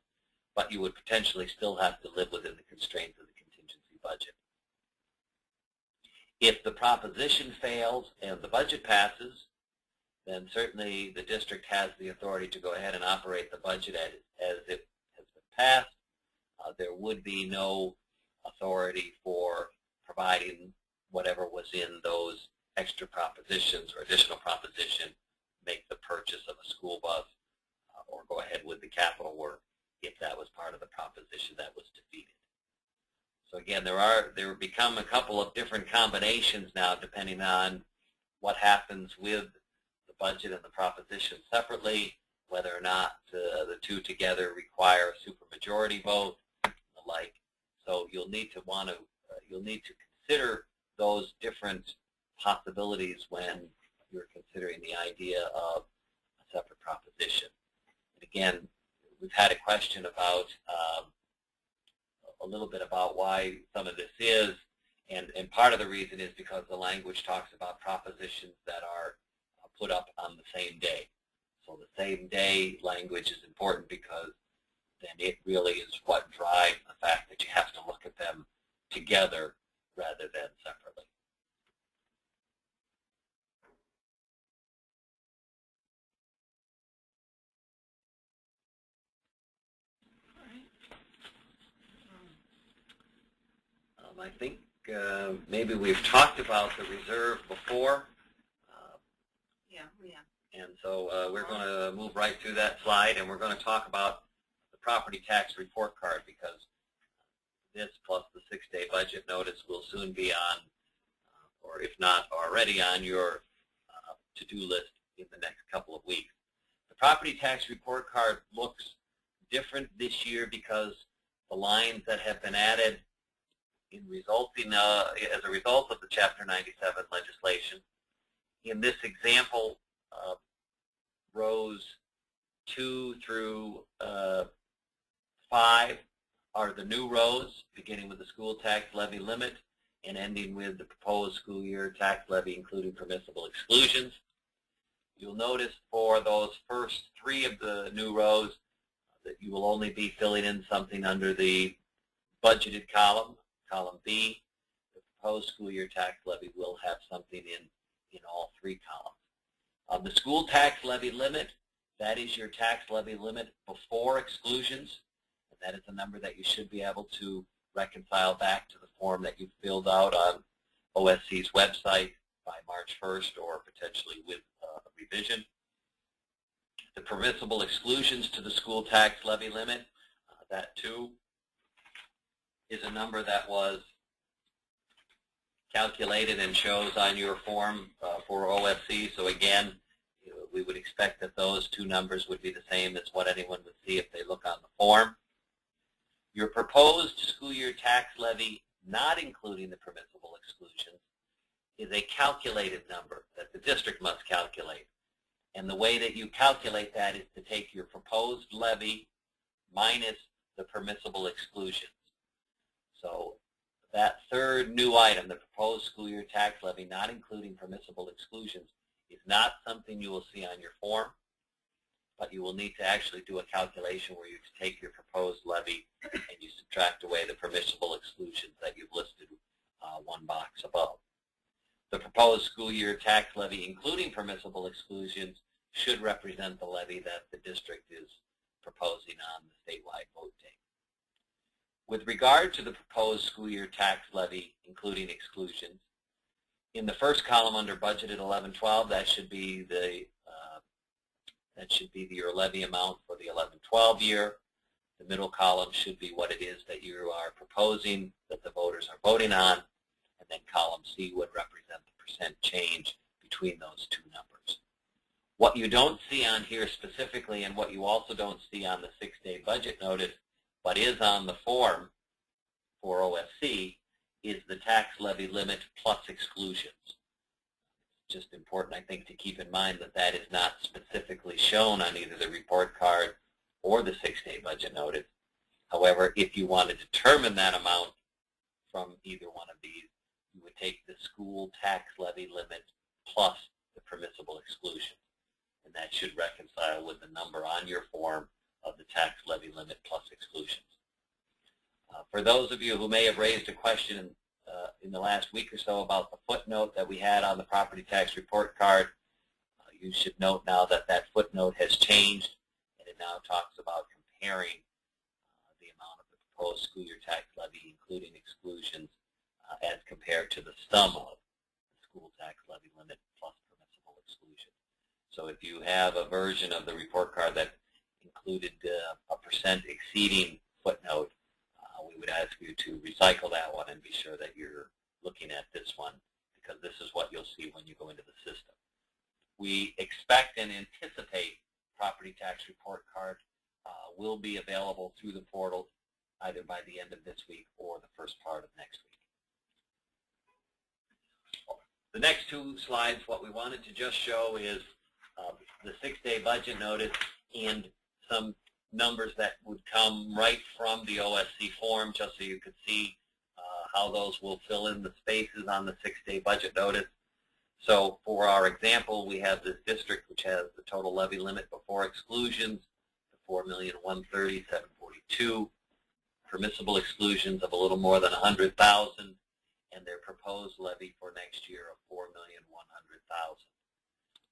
but you would potentially still have to live within the constraints of the contingency budget. If the proposition fails and the budget passes, then certainly the district has the authority to go ahead and operate the budget as it has been passed. There would be no authority for providing whatever was in those extra propositions or additional proposition, make the purchase of a school bus or go ahead with the capital work if that was part of the proposition that was defeated. So again, there become a couple of different combinations now depending on what happens with the budget and the proposition separately, whether or not the two together require a supermajority vote and the like. So you'll need to consider those different possibilities when you're considering the idea of a separate proposition. And again, we've had a question about a little bit about why some of this is, and part of the reason is because the language talks about propositions that are put up on the same day. So the same day language is important because then it really is what drives the fact that you have to look at them together rather than separately. I think maybe we've talked about the reserve before. Yeah, we have. And so we're going to move right through that slide, and we're going to talk about the property tax report card, because this plus the 6-day budget notice will soon be on, or if not already on, your to-do list in the next couple of weeks. The property tax report card looks different this year because the lines that have been added as a result of the Chapter 97 legislation. In this example, rows 2 through 5 are the new rows, beginning with the school tax levy limit and ending with the proposed school year tax levy, including permissible exclusions. You'll notice for those first 3 of the new rows that you will only be filling in something under the budgeted column, column B. The proposed school year tax levy will have something in all 3 columns. The school tax levy limit, that is your tax levy limit before exclusions, and that is a number that you should be able to reconcile back to the form that you filled out on OSC's website by March 1st or potentially with a revision. The permissible exclusions to the school tax levy limit, that too is a number that was calculated and shows on your form for OSC. So again, we would expect that those 2 numbers would be the same as what anyone would see if they look on the form. Your proposed school year tax levy, not including the permissible exclusions, is a calculated number that the district must calculate. And the way that you calculate that is to take your proposed levy minus the permissible exclusions. So that 3rd new item, the proposed school year tax levy, not including permissible exclusions, is not something you will see on your form, but you will need to actually do a calculation where you take your proposed levy and you subtract away the permissible exclusions that you've listed 1 box above. The proposed school year tax levy, including permissible exclusions, should represent the levy that the district is proposing on the statewide vote date. With regard to the proposed school year tax levy, including exclusions, in the first column under budgeted 11-12, that should be your levy amount for the 11-12 year. The middle column should be what it is that you are proposing that the voters are voting on, and then column C would represent the percent change between those 2 numbers. What you don't see on here specifically, and what you also don't see on the 6-day budget notice, but is on the form for OSC, is the tax levy limit plus exclusions. It's just important, I think, to keep in mind that that is not specifically shown on either the report card or the 6-day budget notice. However, if you want to determine that amount from either one of these, you would take the school tax levy limit plus the permissible exclusion, and that should reconcile with the number on your form of the tax levy limit plus exclusions. For those of you who may have raised a question in the last week or so about the footnote that we had on the property tax report card, you should note now that that footnote has changed, and it now talks about comparing the amount of the proposed school year tax levy, including exclusions, as compared to the sum of the school tax levy limit plus permissible exclusion. So if you have a version of the report card that included a percent exceeding footnote, we would ask you to recycle that one and be sure that you're looking at this one, because this is what you'll see when you go into the system. We expect and anticipate property tax report card will be available through the portal either by the end of this week or the first part of next week. The next 2 slides, what we wanted to just show is the 6-day budget notice and some numbers that would come right from the OSC form, just so you could see how those will fill in the spaces on the 6-day budget notice. So for our example, we have this district which has the total levy limit before exclusions, the $4,130,742, permissible exclusions of a little more than $100,000, and their proposed levy for next year of $4,100,000.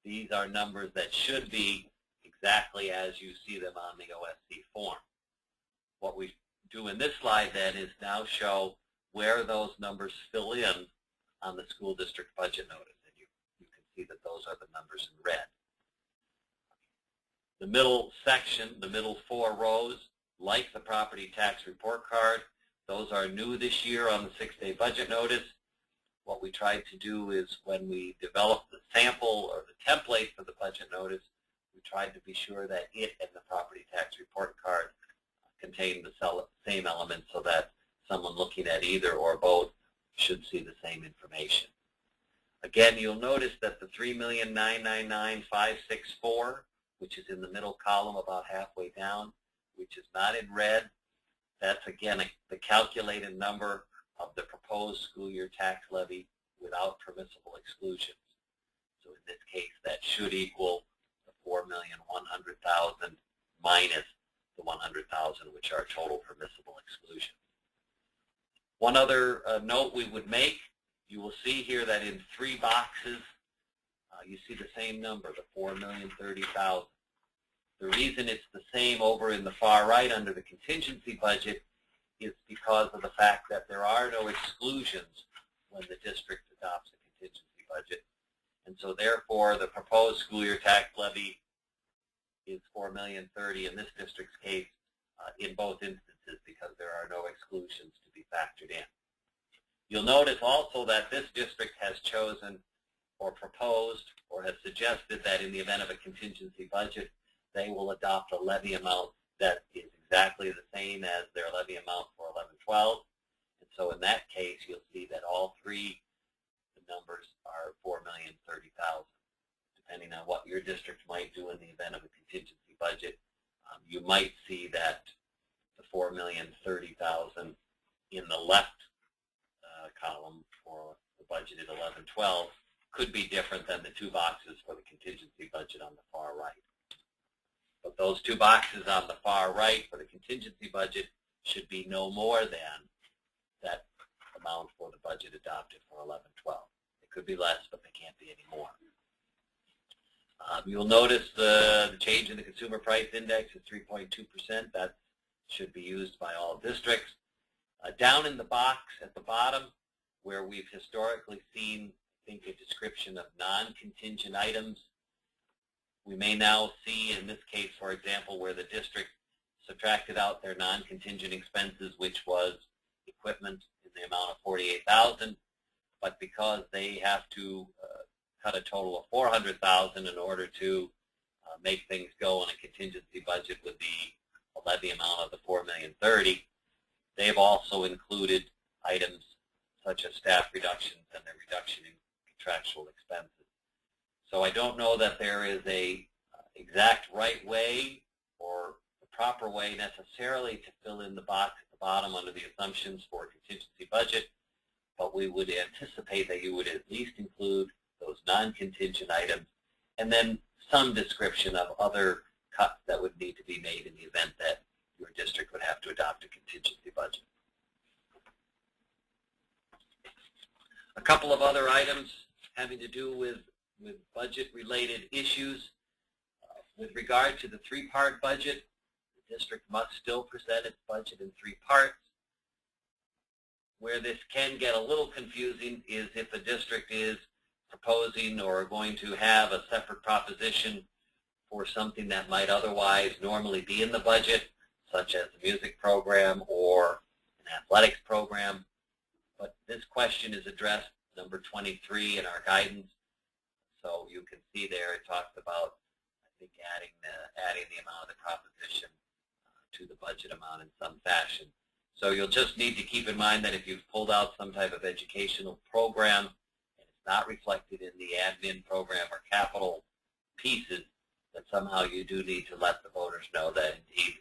These are numbers that should be exactly as you see them on the OSC form. What we do in this slide then is now show where those numbers fill in on the school district budget notice, and you can see that those are the numbers in red. The middle section, the middle 4 rows, like the property tax report card, those are new this year on the 6-day budget notice. What we tried to do is when we developed the sample or the template for the budget notice, we tried to be sure that it and the property tax report card contain the same elements so that someone looking at either or both should see the same information. Again, you'll notice that the $3,999,564, which is in the middle column about halfway down, which is not in red, that's again the calculated number of the proposed school year tax levy without permissible exclusions. So in this case, that that should equal the $4,100,000 minus the $100,000, which are total permissible exclusions. One other note we would make, you will see here that in 3 boxes, you see the same number, the $4,030,000. The reason it's the same over in the far right under the contingency budget is because of the fact that there are no exclusions when the district adopts a contingency budget. And so therefore, the proposed school year tax levy is $4,030,000 in this district's case in both instances because there are no exclusions to be factored in. You'll notice also that this district has chosen or proposed or has suggested that in the event of a contingency budget, they will adopt a levy amount that is exactly the same as their levy amount for 11-12. And so in that case, you'll see that all 3 numbers are $4,030,000. Depending on what your district might do in the event of a contingency budget, you might see that the $4,030,000 in the left column for the budget at 11-12 could be different than the 2 boxes for the contingency budget on the far right. But those 2 boxes on the far right for the contingency budget should be no more than that amount for the budget adopted for 11-12. It could be less, but they can't be any more. You'll notice the change in the consumer price index is 3.2%. That should be used by all districts. Down in the box at the bottom, where we've historically seen, I think, a description of non-contingent items, we may now see, in this case, for example, where the district subtracted out their non-contingent expenses, which was equipment in the amount of $48,000, but because they have to cut a total of $400,000 in order to make things go on a contingency budget with the levy amount of the $4,030,000, they've also included items such as staff reductions and the reduction in contractual expenses. So I don't know that there is a exact right way or the proper way necessarily to fill in the box at the bottom under the assumptions for a contingency budget, but we would anticipate that you would at least include those non-contingent items and then some description of other cuts that would need to be made in the event that your district would have to adopt a contingency budget. A couple of other items having to do with budget-related issues. With regard to the 3-part budget, the district must still present its budget in 3 parts. Where this can get a little confusing is if a district is proposing or going to have a separate proposition for something that might otherwise normally be in the budget, such as a music program or an athletics program. But this question is addressed number 23 in our guidance. So you can see there it talks about, I think, adding the amount of the proposition to the budget amount in some fashion. So you'll just need to keep in mind that if you've pulled out some type of educational program and it's not reflected in the admin program or capital pieces, that somehow you do need to let the voters know that indeed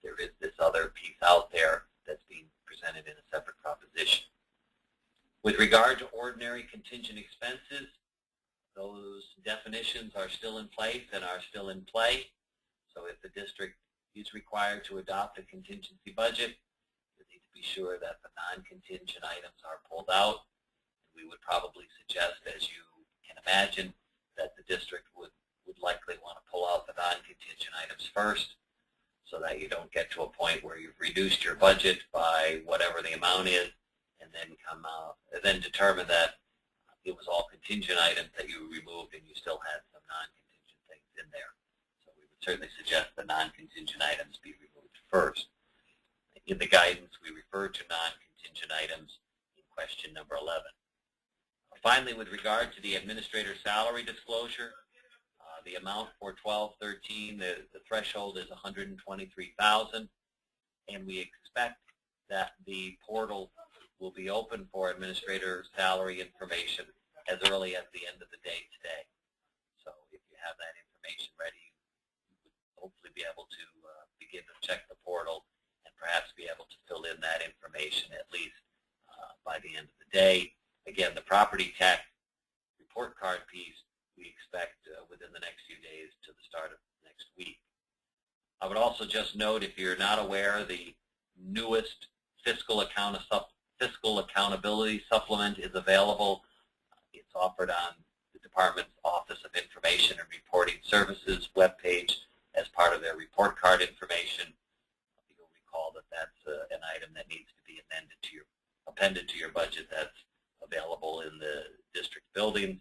there is this other piece out there that's being presented in a separate proposition. With regard to ordinary contingent expenses, those definitions are still in place and are still in play. So if the district is required to adopt a contingency budget, you need to be sure that the non-contingent items are pulled out. We would probably suggest, as you can imagine, that the district would likely want to pull out the non-contingent items first so that you don't get to a point where you've reduced your budget by whatever the amount is and then come out and then determine that it was all contingent items that you removed and you still had some non-contingent things in there. So we would certainly suggest the non-contingent items be removed first. In the guidance, we refer to non-contingent items in question number 11. Finally, with regard to the administrator's salary disclosure, the amount for 12-13, the threshold is $123,000, and we expect that the portal will be open for administrator salary information as early as the end of the day today. So if you have that information ready, you would hopefully be able to begin to check the portal and perhaps be able to fill in that information at least by the end of the day. Again, the property tax report card piece we expect within the I would also just note, if you're not aware, the newest fiscal accountability supplement is available. It's offered on the Department's Office of Information and Reporting Services webpage as part of their report card information. You'll recall that that's an item that needs to be appended to your budget. That's available in the district buildings.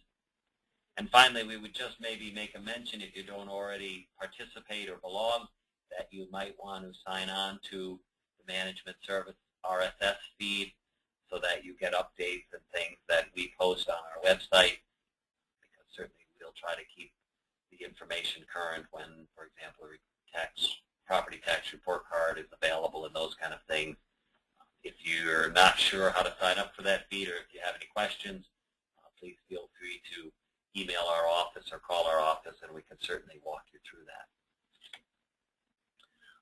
And finally, we would just maybe make a mention, if you don't already participate or belong, that you might want to sign on to the Management Service RSS feed so that you get updates and things that we post on our website, because certainly we'll try to keep the information current when, for example, a property tax report card is available and those kind of things. If you're not sure how to sign up for that feed, or if you have any questions, please feel free to email our office or call our office, and we can certainly walk you through that.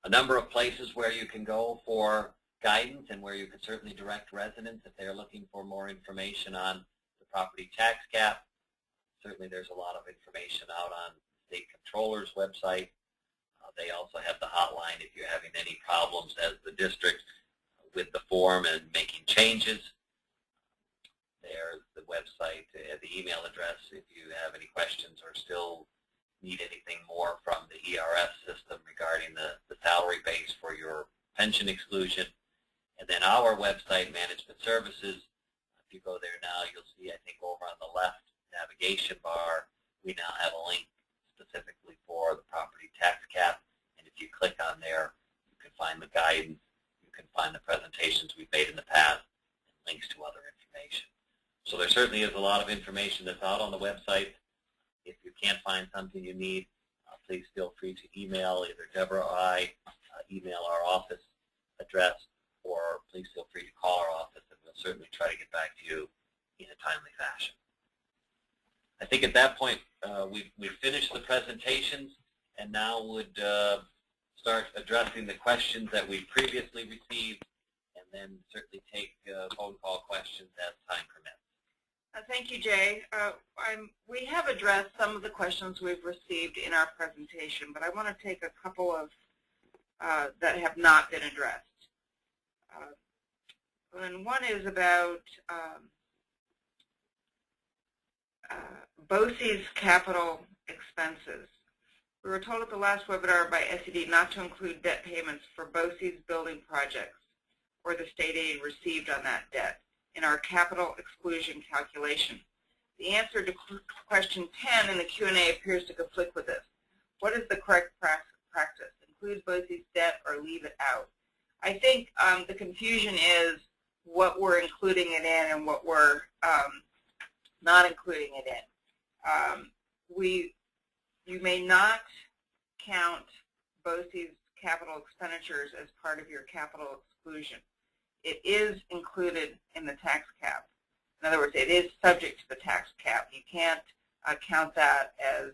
A number of places where you can go for guidance and where you can certainly direct residents if they're looking for more information on the property tax cap. Certainly there's a lot of information out on the State Controller's website. They also have the hotline if you're having any problems as the district with the form and making changes. There's the website, the email address if you have any questions or still need anything more from the ERS system regarding the salary base for your pension exclusion. And then our website, Management Services, if you go there now, you'll see, I think, over on the left navigation bar, we now have a link specifically for the property tax cap. And if you click on there, you can find the guidance, you can find the presentations we've made in the past, and links to other information. So there certainly is a lot of information that's out on the website. If you can't find something you need, please feel free to email either Deborah or I, email our office address, or please feel free to call our office, and we'll certainly try to get back to you in a timely fashion. I think at that point, we've finished the presentations, and now would start addressing the questions that we previously received, and then certainly take phone call questions as time permits. Thank you, Jay. We have addressed some of the questions we've received in our presentation, but I want to take a couple of that have not been addressed. And one is about BOCES capital expenses. We were told at the last webinar by SED not to include debt payments for BOCES building projects or the state aid received on that debt in our capital exclusion calculation. The answer to question 10 in the Q&A appears to conflict with this. What is the correct practice? Include BOCES debt or leave it out? I think the confusion is what we're including it in and what we're not including it in. You may not count BOCES capital expenditures as part of your capital exclusion. It is included in the tax cap. In other words, it is subject to the tax cap. You can't count that as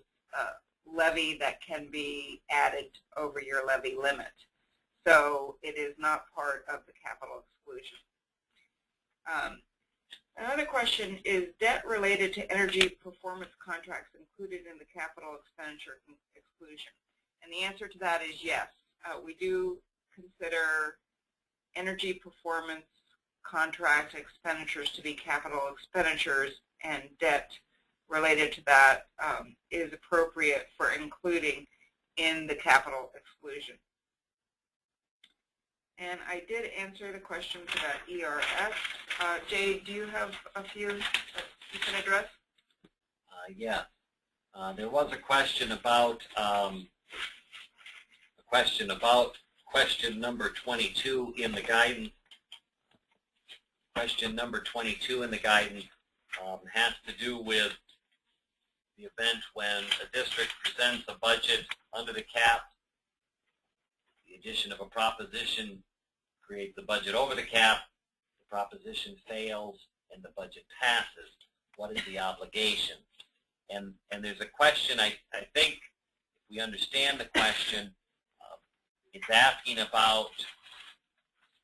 levy that can be added over your levy limit. So it is not part of the capital exclusion. Another question is debt related to energy performance contracts included in the capital expenditure exclusion? And the answer to that is yes. We do consider energy performance contract expenditures to be capital expenditures, and debt related to that is appropriate for including in the capital exclusion. And I did answer the question for that ERS. Jay, do you have a few that you can address? Yeah. There was a question about question number 22 in the guidance. Question number 22 in the guidance has to do with the event when a district presents a budget under the cap. The addition of a proposition creates a budget over the cap. The proposition fails and the budget passes. What is the obligation? And there's a question, I think, if we understand the question, it's asking about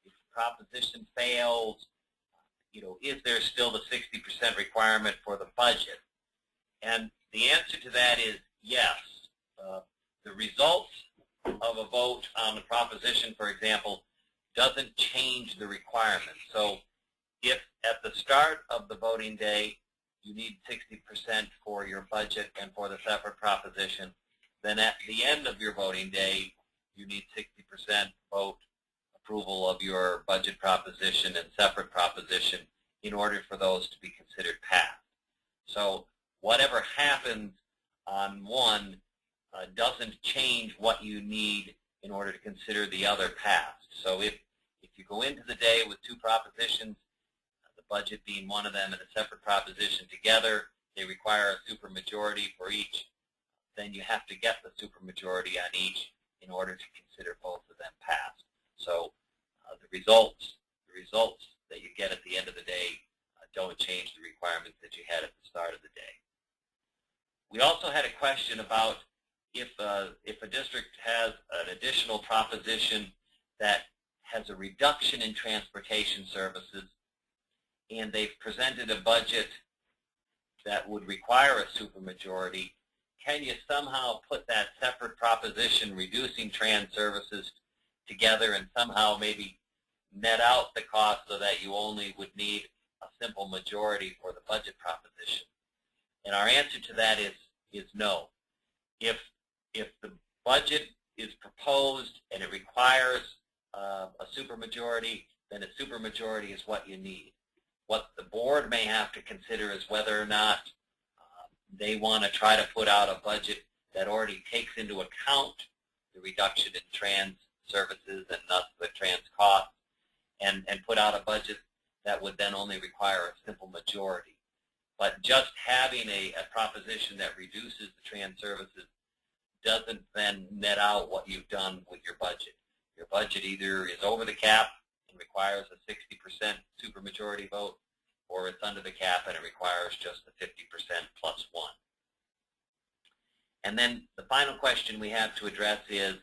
if the proposition fails, is there still the 60% requirement for the budget? And the answer to that is yes. The results of a vote on the proposition, for example, doesn't change the requirement. So if at the start of the voting day you need 60% for your budget and for the separate proposition, then at the end of your voting day you need 60% vote approval of your budget proposition and separate proposition in order for those to be considered passed. So whatever happens on one doesn't change what you need in order to consider the other passed. So if you go into the day with two propositions, the budget being one of them and a separate proposition together, they require a supermajority for each, then you have to get the supermajority on each in order to consider both of them passed. So the results that you get at the end of the day don't change the requirements that you had at the start of the day. We also had a question about if a district has an additional proposition that has a reduction in transportation services and they've presented a budget that would require a supermajority, can you somehow put that separate proposition reducing trans services together and somehow maybe net out the cost so that you only would need a simple majority for the budget proposition? And our answer to that is no. If the budget is proposed and it requires a supermajority, then a supermajority is what you need. What the board may have to consider is whether or not they want to try to put out a budget that already takes into account the reduction in trans services and thus the trans costs, and put out a budget that would then only require a simple majority. But just having a proposition that reduces the trans services doesn't then net out what you've done with your budget. Your budget either is over the cap and requires a 60% supermajority vote, or it's under the cap and it requires just the 50% plus one. And then the final question we have to address is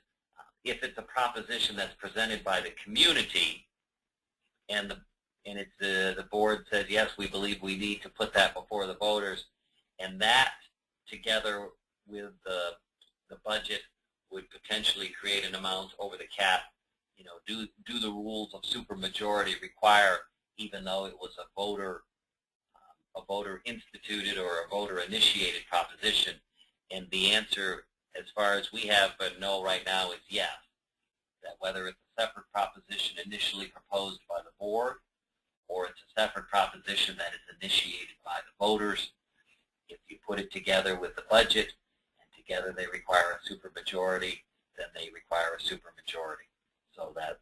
if it's a proposition that's presented by the community and it's the board says, yes, we believe we need to put that before the voters, and that together with the budget would potentially create an amount over the cap, you know, do the rules of supermajority require, even though it was a voter instituted or a voter initiated proposition? And the answer, as far as we have but know right now, is yes. That whether it's a separate proposition initially proposed by the board or it's a separate proposition that is initiated by the voters, if you put it together with the budget and together they require a supermajority, then they require a supermajority. So that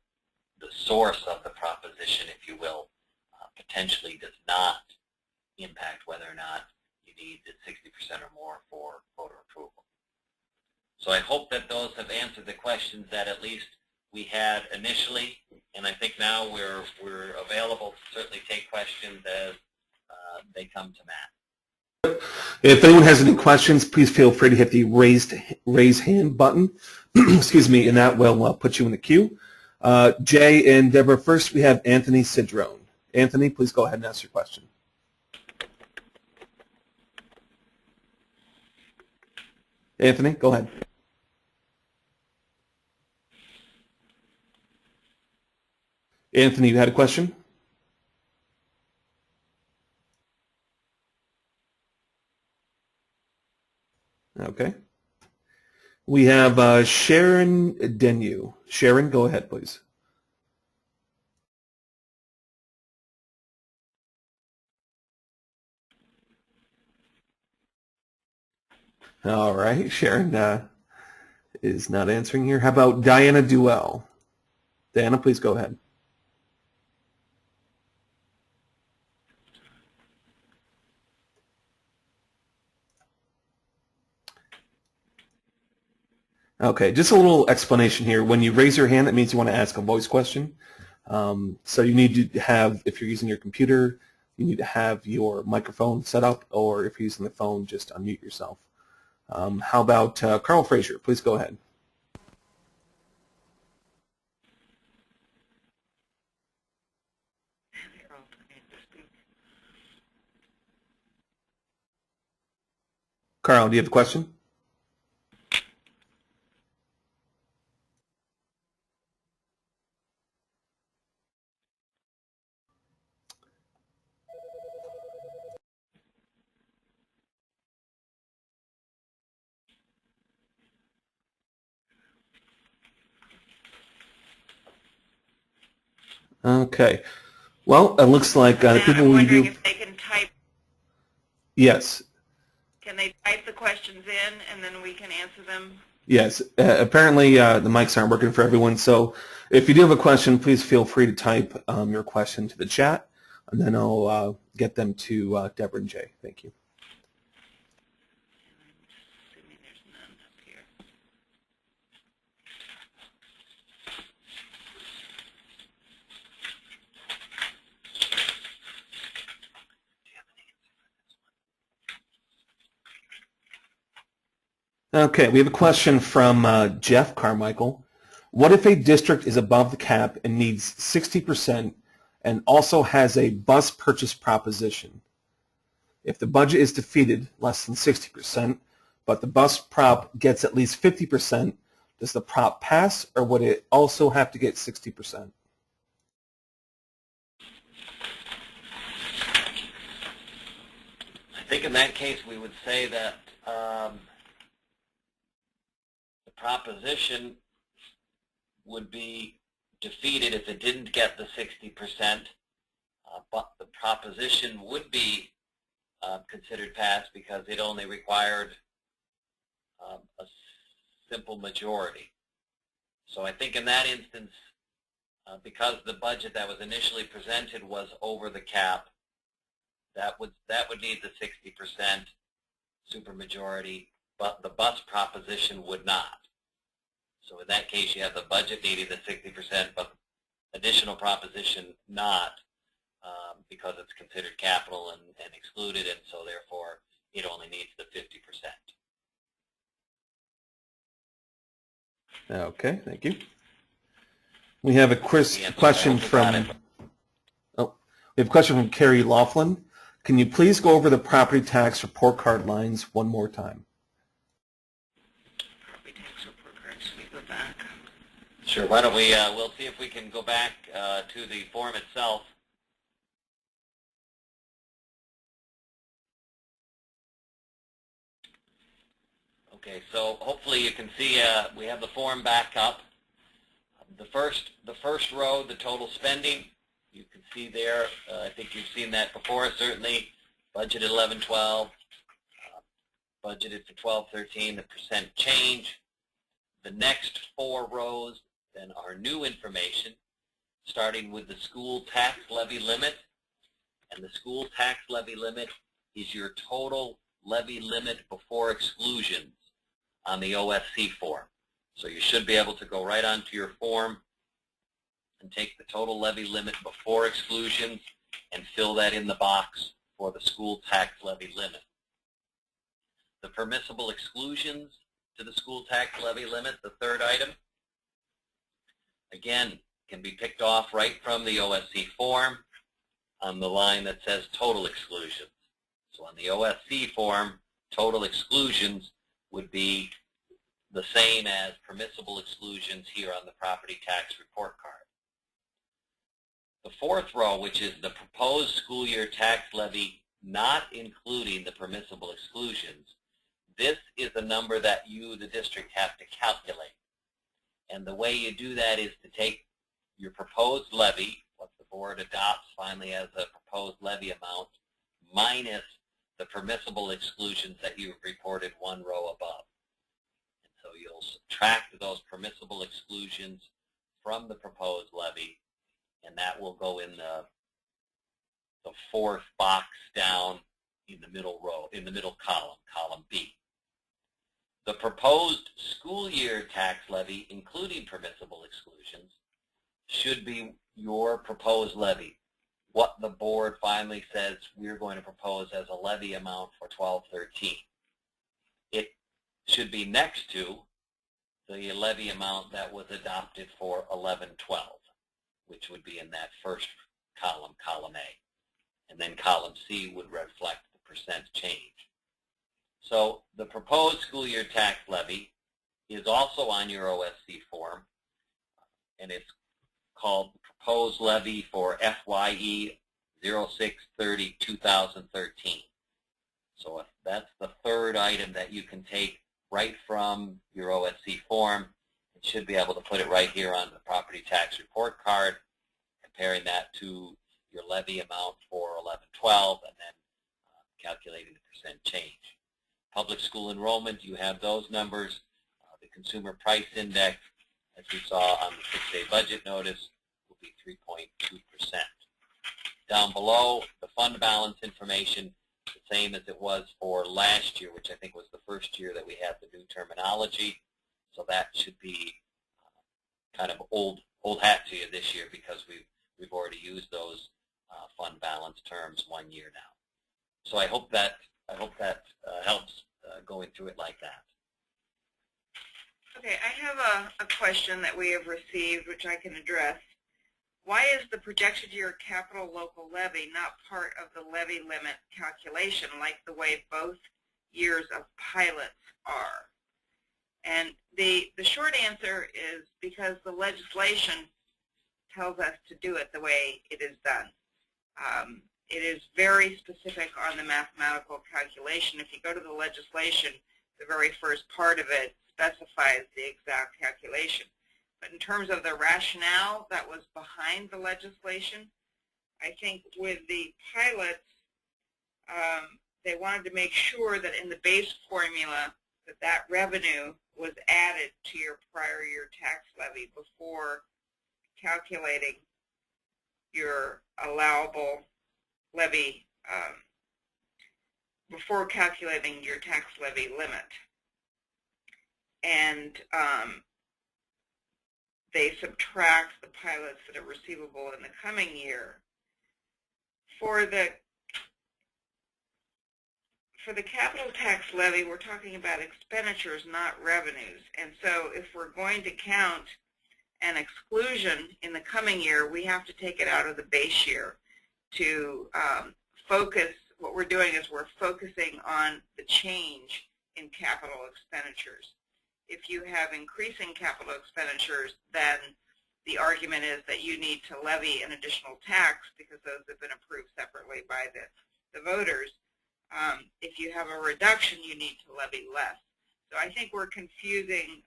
the source of the proposition, if you will, potentially does not impact whether or not you need the 60% or more for voter approval. So I hope that those have answered the questions that at least we had initially, and I think now we're available to certainly take questions as they come to Matt. If anyone has any questions, please feel free to hit the raise hand button, excuse me, and that will put you in the queue. Jay and Deborah, first we have Anthony Cedrone. Anthony, please go ahead and ask your question. Anthony, go ahead. Anthony, you had a question? Okay. We have Sharon Denu. Sharon, go ahead, please. All right, Sharon is not answering here. How about Diana Duell? Diana, please go ahead. Okay, just a little explanation here. When you raise your hand, that means you want to ask a voice question. So you need to have, if you're using your computer, you need to have your microphone set up, or if you're using the phone, just unmute yourself. How about Carl Frazier? Please go ahead. Carl, do you have a question? Okay. Well, it looks like the people I'm we wondering do. if they can type. Yes. Can they type the questions in and then we can answer them? Yes. Apparently, the mics aren't working for everyone. So, if you do have a question, please feel free to type your question to the chat, and then I'll get them to Deborah and Jay. Thank you. Assuming there's none up here. Okay, we have a question from Jeff Carmichael. What if a district is above the cap and needs 60% and also has a bus purchase proposition? If the budget is defeated, less than 60%, but the bus prop gets at least 50%, does the prop pass, or would it also have to get 60%? I think in that case we would say that the proposition would be defeated if it didn't get the 60%, but the proposition would be considered passed because it only required a simple majority. So I think in that instance, because the budget that was initially presented was over the cap, that would need the 60% supermajority, but the bus proposition would not. So in that case, you have the budget needing the 60%, but additional proposition not, because it's considered capital and excluded, and so therefore it only needs the 50%. Okay, thank you. We have a question from Carrie Laughlin. Can you please go over the property tax report card lines one more time? Property tax report cards. Should we go back? Sure. Why don't we? We'll see if we can go back to the form itself. Okay. So hopefully you can see we have the form back up. The first row, the total spending. You can see there, I think you've seen that before, certainly, budgeted 11-12, budgeted for 12-13, the percent change. The next 4 rows then are new information, starting with the school tax levy limit. And the school tax levy limit is your total levy limit before exclusions on the OSC form. So you should be able to go right onto your form and take the total levy limit before exclusions and fill that in the box for the school tax levy limit. The permissible exclusions to the school tax levy limit, the third item, again, can be picked off right from the OSC form on the line that says total exclusions. So on the OSC form, total exclusions would be the same as permissible exclusions here on the property tax report card. The fourth row, which is the proposed school year tax levy not including the permissible exclusions, this is a number that you, the district, have to calculate. And the way you do that is to take your proposed levy, what the board adopts finally as a proposed levy amount, minus the permissible exclusions that you've reported one row above. And so you'll subtract those permissible exclusions from the proposed levy, and that will go in the fourth box down in the middle row, in the middle column, column B. The proposed school year tax levy, including permissible exclusions, should be your proposed levy, what the board finally says we're going to propose as a levy amount for 12-13. It should be next to the levy amount that was adopted for 11-12. Which would be in that first column, column A. And then column C would reflect the percent change. So the proposed school year tax levy is also on your OSC form, and it's called Proposed Levy for FYE 06/30/2013. So that's the third item that you can take right from your OSC form. Should be able to put it right here on the property tax report card, comparing that to your levy amount for 11-12, and then calculating the percent change. Public school enrollment, you have those numbers. The consumer price index, as we saw on the 6-day budget notice, will be 3.2%. Down below, the fund balance information, the same as it was for last year, which I think was the first year that we had the new terminology. So that should be kind of old hat to you this year, because we've already used those fund balance terms 1 year now. So I hope that helps going through it like that. Okay, I have a question that we have received, which I can address. Why is the projected year capital local levy not part of the levy limit calculation like the way both years of pilots are? And the short answer is because the legislation tells us to do it the way it is done. It is very specific on the mathematical calculation. If you go to the legislation, the very first part of it specifies the exact calculation. But in terms of the rationale that was behind the legislation, I think with the pilots, they wanted to make sure that in the base formula that revenue was added to your prior year tax levy before calculating your allowable levy, before calculating your tax levy limit. And they subtract the pilots that are receivable in the coming year. For the capital tax levy, we're talking about expenditures, not revenues. And so if we're going to count an exclusion in the coming year, we have to take it out of the base year to focus. What we're doing is we're focusing on the change in capital expenditures. If you have increasing capital expenditures, then the argument is that you need to levy an additional tax because those have been approved separately by the voters. If you have a reduction, you need to levy less. So I think we're confusing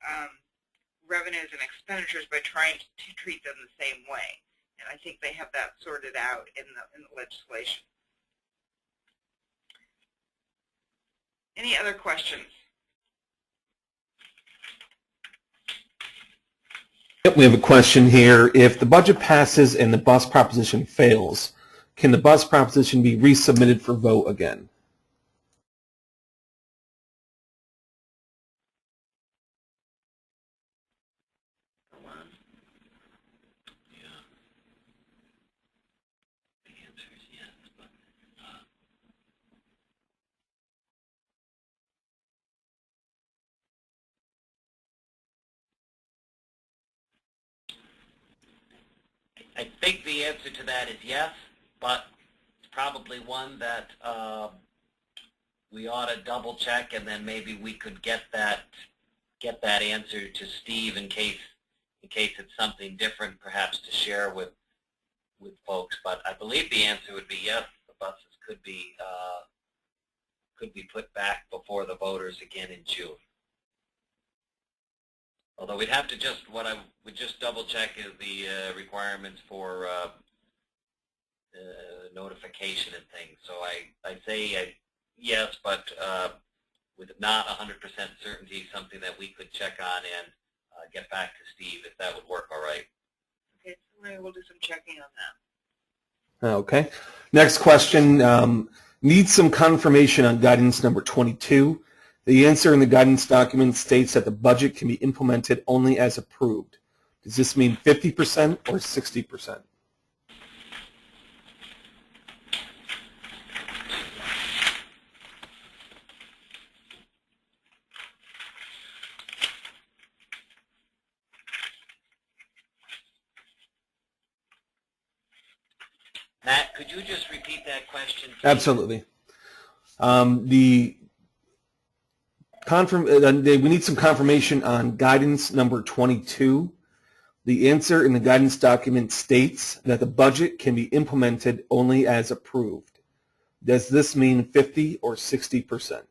revenues and expenditures by trying to treat them the same way. And I think they have that sorted out in the legislation. Any other questions? Yep, we have a question here. If the budget passes and the bus proposition fails, can the bus proposition be resubmitted for vote again? I think the answer to that is yes, but it's probably one that we ought to double check, and then maybe we could get that answer to Steve in case it's something different, perhaps to share with folks. But I believe the answer would be yes. The buses could be put back before the voters again in June. Although we'd have to what I would just double check is the requirements for notification and things. So I say yes, but with not 100% certainty, something that we could check on and get back to Steve if that would work all right. Okay, so maybe we'll do some checking on that. Okay. Next question. Needs some confirmation on guidance number 22. The answer in the guidance document states that the budget can be implemented only as approved. Does this mean 50% or 60%? Matt, could you just repeat that question, please? Absolutely. We need some confirmation on guidance number 22. The answer in the guidance document states that the budget can be implemented only as approved. Does this mean 50 or 60%?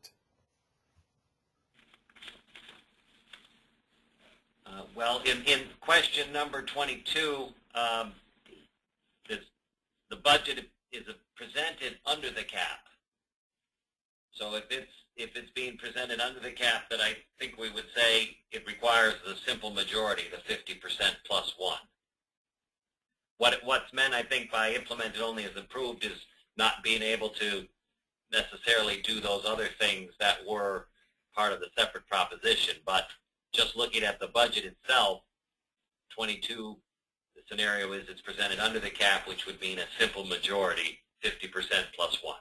Well, in question number 22, budget is presented under the cap. So if it's being presented under the cap, then I think we would say it requires the simple majority, the 50% plus one. What's meant, I think, by implemented only as approved is not being able to necessarily do those other things that were part of the separate proposition. But just looking at the budget itself, 22, the scenario is it's presented under the cap, which would mean a simple majority, 50% plus one.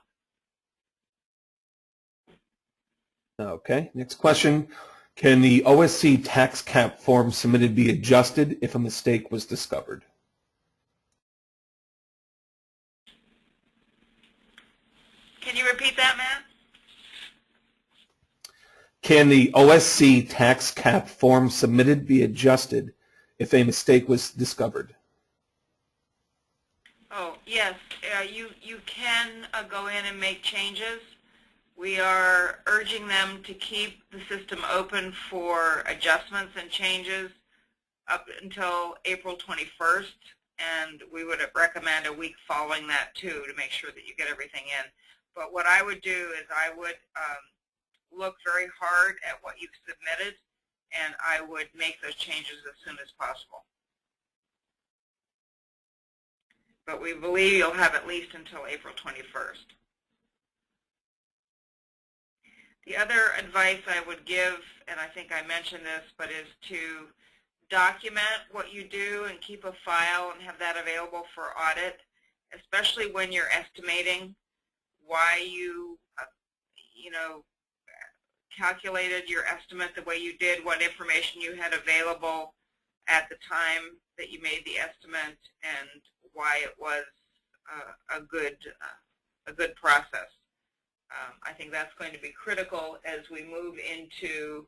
Okay, next question. Can the OSC tax cap form submitted be adjusted if a mistake was discovered? Can you repeat that, Matt? Can the OSC tax cap form submitted be adjusted if a mistake was discovered? Oh, yes. You can go in and make changes. We are urging them to keep the system open for adjustments and changes up until April 21st, and we would recommend a week following that too to make sure that you get everything in. But what I would do is I would look very hard at what you've submitted, and I would make those changes as soon as possible. But we believe you'll have at least until April 21st. The other advice I would give, and I think I mentioned this, but is to document what you do and keep a file and have that available for audit, especially when you're estimating why you, calculated your estimate the way you did, what information you had available at the time that you made the estimate, and why it was a good process. I think that's going to be critical as we move into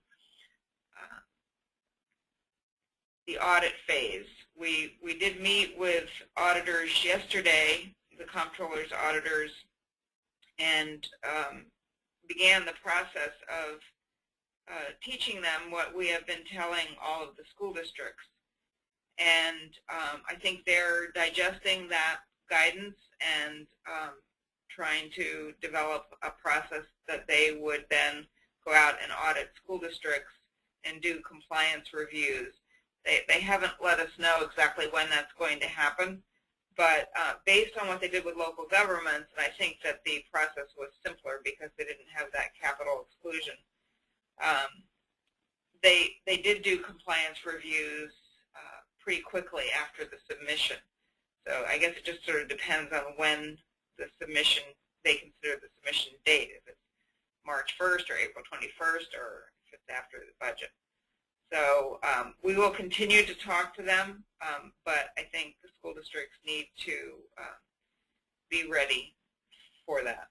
the audit phase. We did meet with auditors yesterday, the comptroller's auditors, and began the process of teaching them what we have been telling all of the school districts. And I think they're digesting that guidance and trying to develop a process that they would then go out and audit school districts and do compliance reviews. They haven't let us know exactly when that's going to happen, but based on what they did with local governments, and I think that the process was simpler because they didn't have that capital exclusion, they did do compliance reviews pretty quickly after the submission. So I guess it just sort of depends on when the submission, they consider the submission date, if it's March 1st or April 21st or if it's after the budget. So we will continue to talk to them, but I think the school districts need to be ready for that.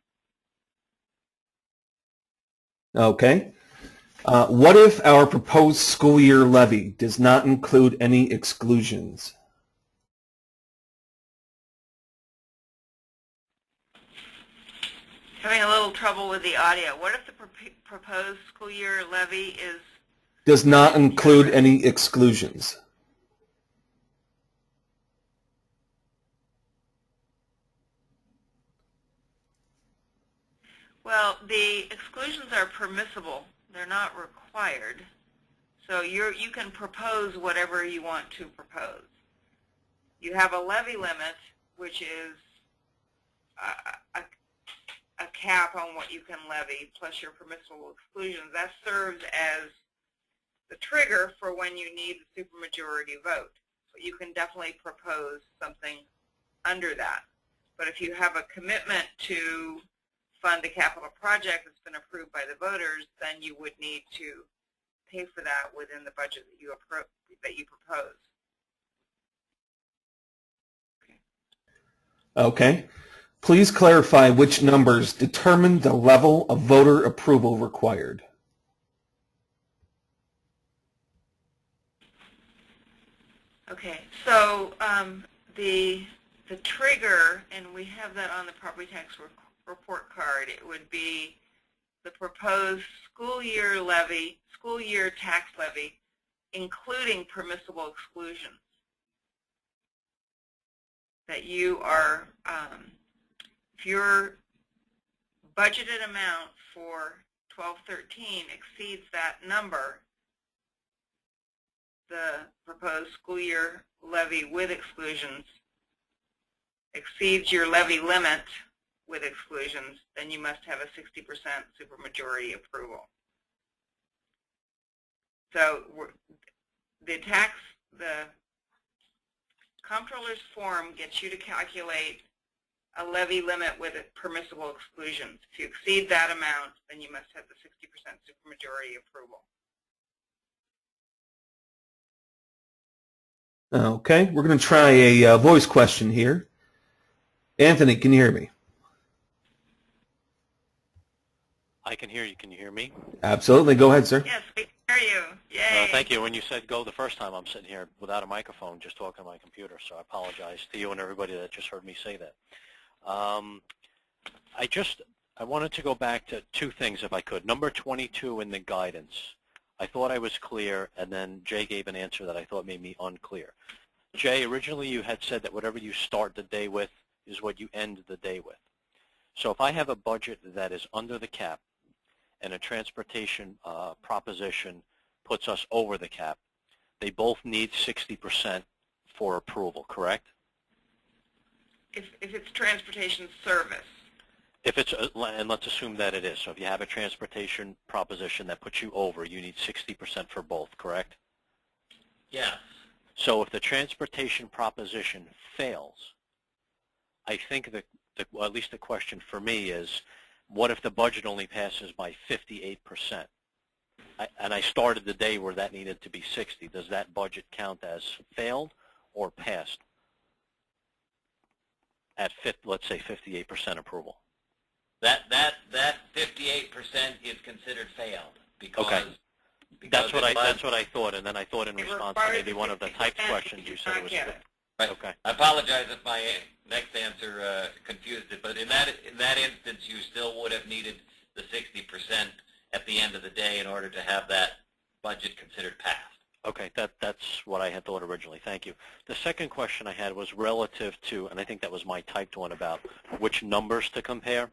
Okay. What if our proposed school year levy does not include any exclusions? Having a little trouble with the audio. What if the proposed school year levy Does not include any exclusions? Well, the exclusions are permissible. They're not required. So you can propose whatever you want to propose. You have a levy limit, which is a cap on what you can levy, plus your permissible exclusions. That serves as the trigger for when you need the supermajority vote. So you can definitely propose something under that. But if you have a commitment to fund a capital project that's been approved by the voters, then you would need to pay for that within the budget that you propose. Okay. Please clarify which numbers determine the level of voter approval required. Okay, so the trigger, and we have that on the property tax report card, it would be the proposed school year tax levy, including permissible exclusions. that you are, if your budgeted amount for 12-13 exceeds that number, the proposed school year levy with exclusions exceeds your levy limit with exclusions, then you must have a 60% supermajority approval. So the comptroller's form gets you to calculate a levy limit with permissible exclusions. If you exceed that amount, then you must have the 60% supermajority approval. Okay, we're going to try a voice question here. Anthony, can you hear me? I can hear you. Can you hear me? Absolutely. Go ahead, sir. Yes, we can hear you. Yay. Thank you. When you said go the first time, I'm sitting here without a microphone, just talking to my computer, so I apologize to you and everybody that just heard me say that. I wanted to go back to two things, if I could. Number 22 in the guidance. I thought I was clear, and then Jay gave an answer that I thought made me unclear. Jay, originally you had said that whatever you start the day with is what you end the day with. So if I have a budget that is under the cap and a transportation proposition puts us over the cap, they both need 60% for approval, correct? If it's transportation service. If it's, and let's assume that it is. So if you have a transportation proposition that puts you over, you need 60% for both, correct? Yes. So if the transportation proposition fails, I think that, well, at least the question for me is, what if the budget only passes by 58%? And I started the day where that needed to be 60. Does that budget count as failed or passed at, let's say, 58% approval? That 58% is considered failed because. Okay. Because that's what I thought, and then I thought in response to maybe one of the typed questions you said it was. Right. Okay. I apologize if my next answer confused it, but in that instance, you still would have needed the 60% at the end of the day in order to have that budget considered passed. Okay, that's what I had thought originally. Thank you. The second question I had was relative to, and I think that was my typed one about which numbers to compare.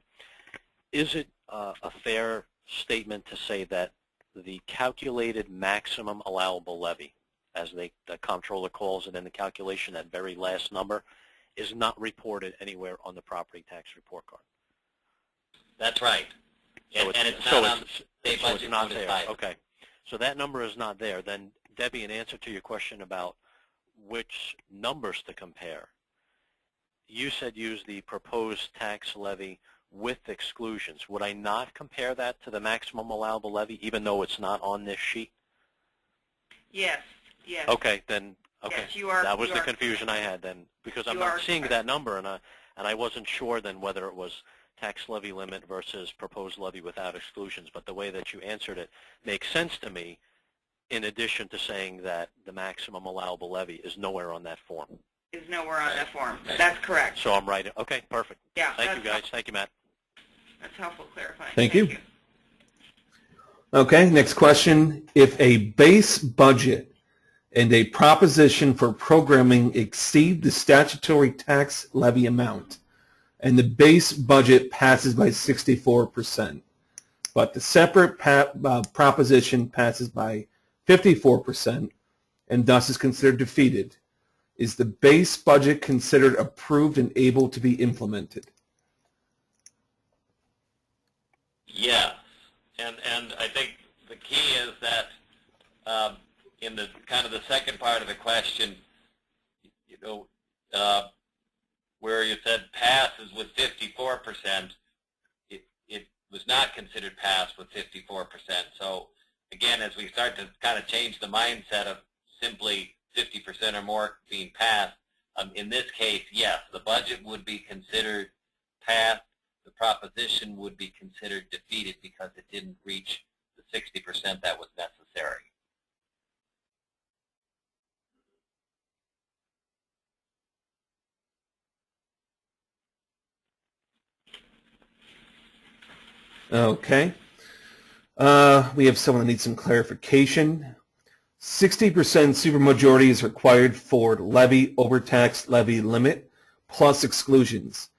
Is it a fair statement to say that the calculated maximum allowable levy, as the comptroller calls it in the calculation, that very last number, is not reported anywhere on the property tax report card? That's right. So and it's not on the so budget it's not there. either. Okay. So that number is not there. Then, Debbie, in answer to your question about which numbers to compare, you said use the proposed tax levy with exclusions. Would I not compare that to the maximum allowable levy, even though it's not on this sheet? Yes, yes. Okay, then, okay. Yes, you are, that was the confusion I had then, because I'm not seeing that number, and I wasn't sure then whether it was tax levy limit versus proposed levy without exclusions, but the way that you answered it makes sense to me, in addition to saying that the maximum allowable levy is nowhere on that form. Is nowhere on that form. That's correct. So I'm right. Okay, perfect. Yeah. Thank you, guys. Thank you, Matt. That's helpful clarifying. Thank you. Okay, next question. If a base budget and a proposition for programming exceed the statutory tax levy amount, and the base budget passes by 64%, but the separate proposition passes by 54% and thus is considered defeated, is the base budget considered approved and able to be implemented? Yes, and I think the key is that in the kind of the second part of the question, you know, where you said passes with 54%, it was not considered passed with 54%. So again, as we start to kind of change the mindset of simply 50% or more being passed, in this case, yes, the budget would be considered passed. The proposition would be considered defeated because it didn't reach the 60% that was necessary. Okay. We have someone that needs some clarification. 60% supermajority is required for levy overtax levy limit, plus exclusions,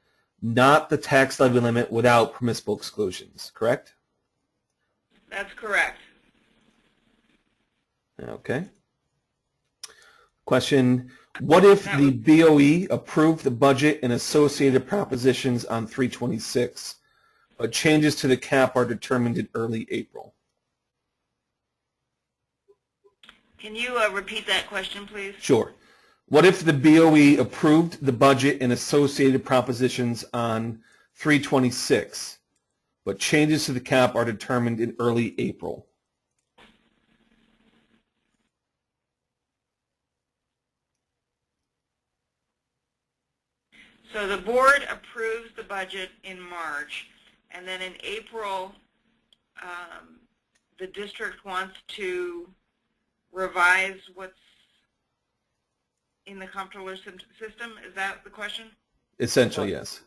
not the tax levy limit without permissible exclusions, correct? That's correct. Okay. Question, what if the BOE approved the budget and associated propositions on 3/26, but changes to the cap are determined in early April? Can you repeat that question, please? Sure. What if the BOE approved the budget and associated propositions on 3/26, but changes to the cap are determined in early April? So the board approves the budget in March, and then in April, the district wants to revise what's in the comptroller system. Is that the question? Essentially, yes.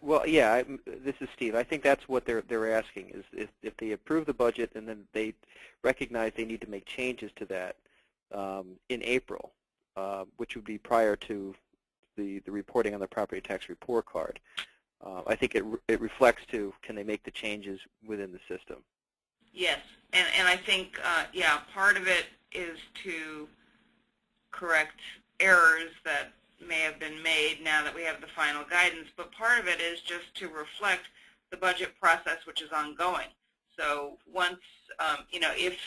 Well, yeah, this is Steve. I think that's what they're asking, is if they approve the budget and then they recognize they need to make changes to that in April, which would be prior to the reporting on the property tax report card. I think it reflects to, can they make the changes within the system? Yes, and I think, yeah, part of it is to correct errors that may have been made now that we have the final guidance, but part of it is just to reflect the budget process, which is ongoing. So once, you know, if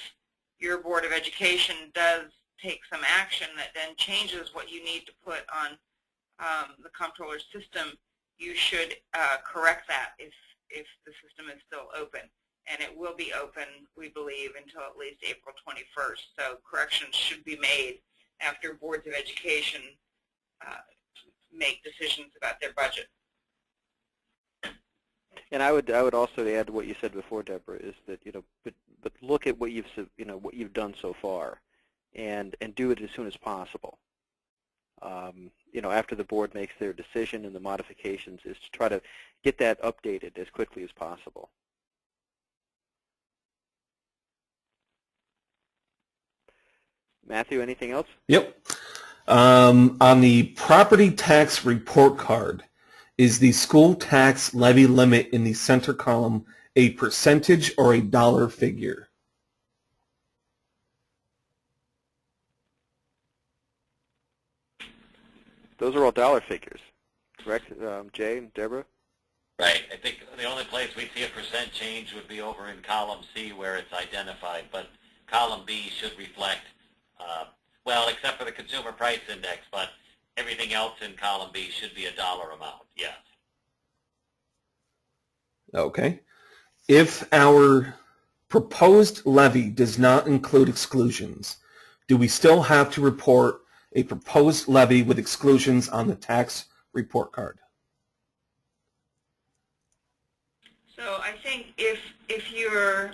your Board of Education does take some action that then changes what you need to put on the comptroller system, you should correct that if the system is still open. And it will be open, we believe, until at least April 21st. So corrections should be made after boards of education make decisions about their budget. And I would also add to what you said before, Deborah, is that, you know, but look at what you've done so far, and do it as soon as possible. You know, after the board makes their decision and the modifications, is to try to get that updated as quickly as possible. Matthew, anything else? Yep. On the property tax report card, is the school tax levy limit in the center column a percentage or a dollar figure? Those are all dollar figures, correct, Jay and Deborah? Right. I think the only place we see a percent change would be over in column C where it's identified, but column B should reflect, well, except for the consumer price index, but everything else in column B should be a dollar amount, yes. Okay. If our proposed levy does not include exclusions, do we still have to report a proposed levy with exclusions on the tax report card? So I think if you're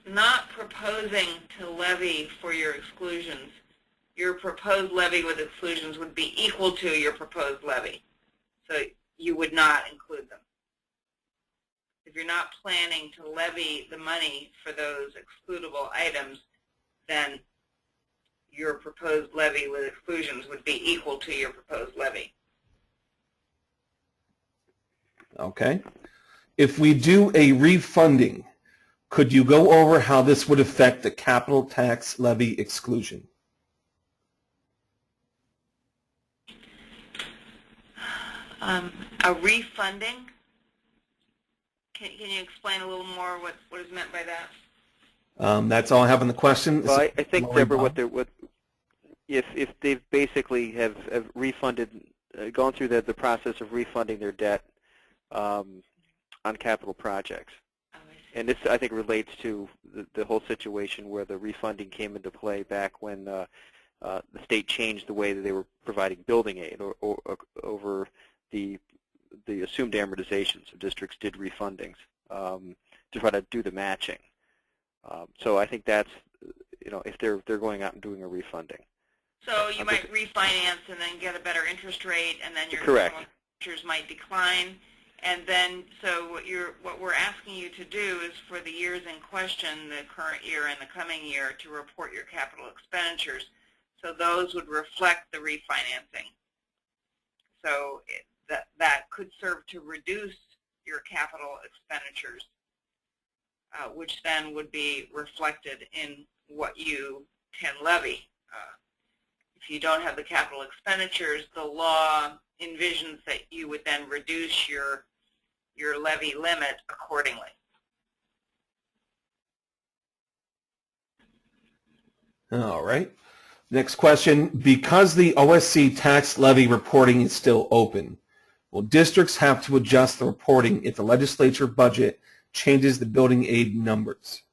not proposing to levy for your exclusions, your proposed levy with exclusions would be equal to your proposed levy. So you would not include them. If you're not planning to levy the money for those excludable items, then your proposed levy with exclusions would be equal to your proposed levy. Okay. If we do a refunding, could you go over how this would affect the capital tax levy exclusion? A refunding? Can you explain a little more what is meant by that? That's all I have on the question. Well, I think, Deborah, if they basically have refunded, gone through the process of refunding their debt on capital projects. Oh, I see. And this, I think, relates to the whole situation where the refunding came into play back when the state changed the way that they were providing building aid or over the assumed amortization. So districts did refundings to try to do the matching. So I think that's, you know, if they're going out and doing a refunding. So you might refinance and then get a better interest rate, and then your expenditures might decline. And then, so what we're asking you to do is for the years in question, the current year and the coming year, to report your capital expenditures. So those would reflect the refinancing. So that could serve to reduce your capital expenditures, which then would be reflected in what you can levy. If you don't have the capital expenditures, the law envisions that you would then reduce your levy limit accordingly. All right. Next question. Because the OSC tax levy reporting is still open, will districts have to adjust the reporting if the legislature budget changes the building aid numbers?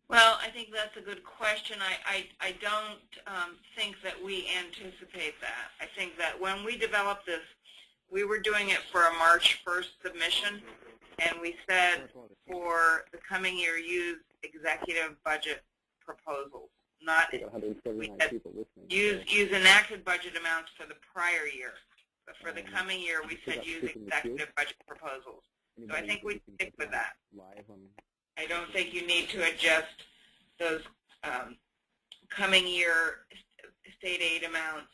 Well, I think that's a good question. I don't think that we anticipate that. I think that when we developed this, we were doing it for a March 1st submission, and we said for the coming year use executive budget proposals, not we said use enacted budget amounts for the prior year. But for the coming year, we said use executive budget proposals. So I think we stick with that. I don't think you need to adjust those coming year state aid amounts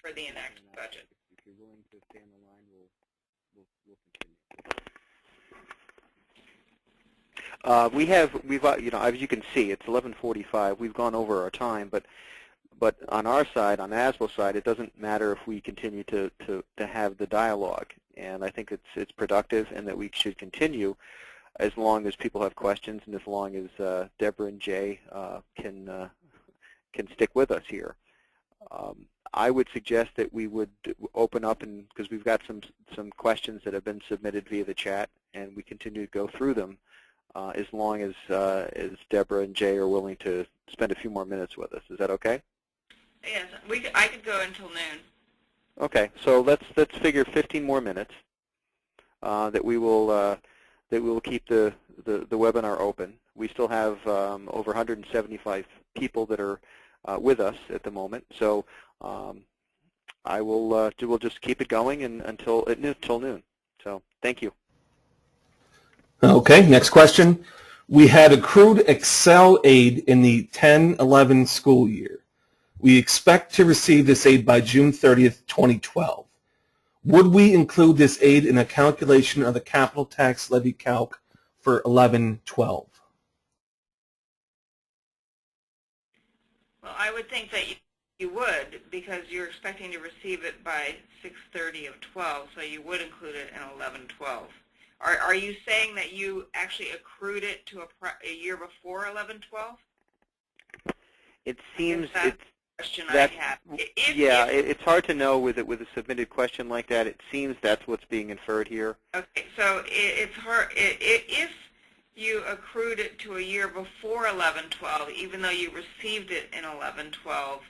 for the enacted budget. If you're willing to stay on the line, we'll continue. We've as you can see, it's 11:45. We've gone over our time, but on our side, on the ASBO side, it doesn't matter if we continue to have the dialogue, and I think it's productive, and that we should continue as long as people have questions, and as long as Deborah and Jay can stick with us here. I would suggest that we would open up, and because we've got some questions that have been submitted via the chat, and we continue to go through them as long as Deborah and Jay are willing to spend a few more minutes with us. Is that okay? Yes, I could go until noon. Okay, so let's figure 15 more minutes that we will keep the webinar open. We still have over 175 people that are with us at the moment, so we'll just keep it going until noon. So thank you. Okay, next question. We had accrued Excel aid in the 10-11 school year. We expect to receive this aid by June 30th, 2012. Would we include this aid in a calculation of the capital tax levy calc for 11-12? Well, I would think that you would, because you're expecting to receive it by 6/30 of 12, so you would include it in 11-12. Are you saying that you actually accrued it to a year before 11-12? It seems it's hard to know with a submitted question like that. It seems that's what's being inferred here. Okay, so it's hard if you accrued it to a year before 11-12, even though you received it in 11-12,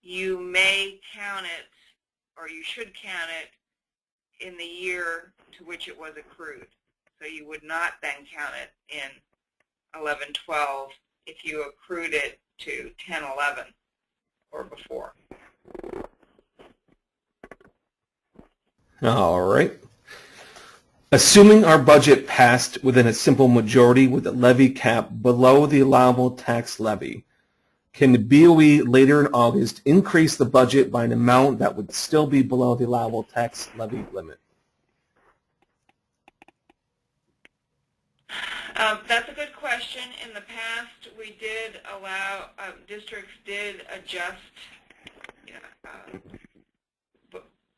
you may count it, or you should count it, in the year to which it was accrued. So you would not then count it in 11-12 if you accrued it to 10-11 or before. All right. Assuming our budget passed within a simple majority with a levy cap below the allowable tax levy, can the BOE later in August increase the budget by an amount that would still be below the allowable tax levy limit? That's a good question. In the past, we did allow, districts did adjust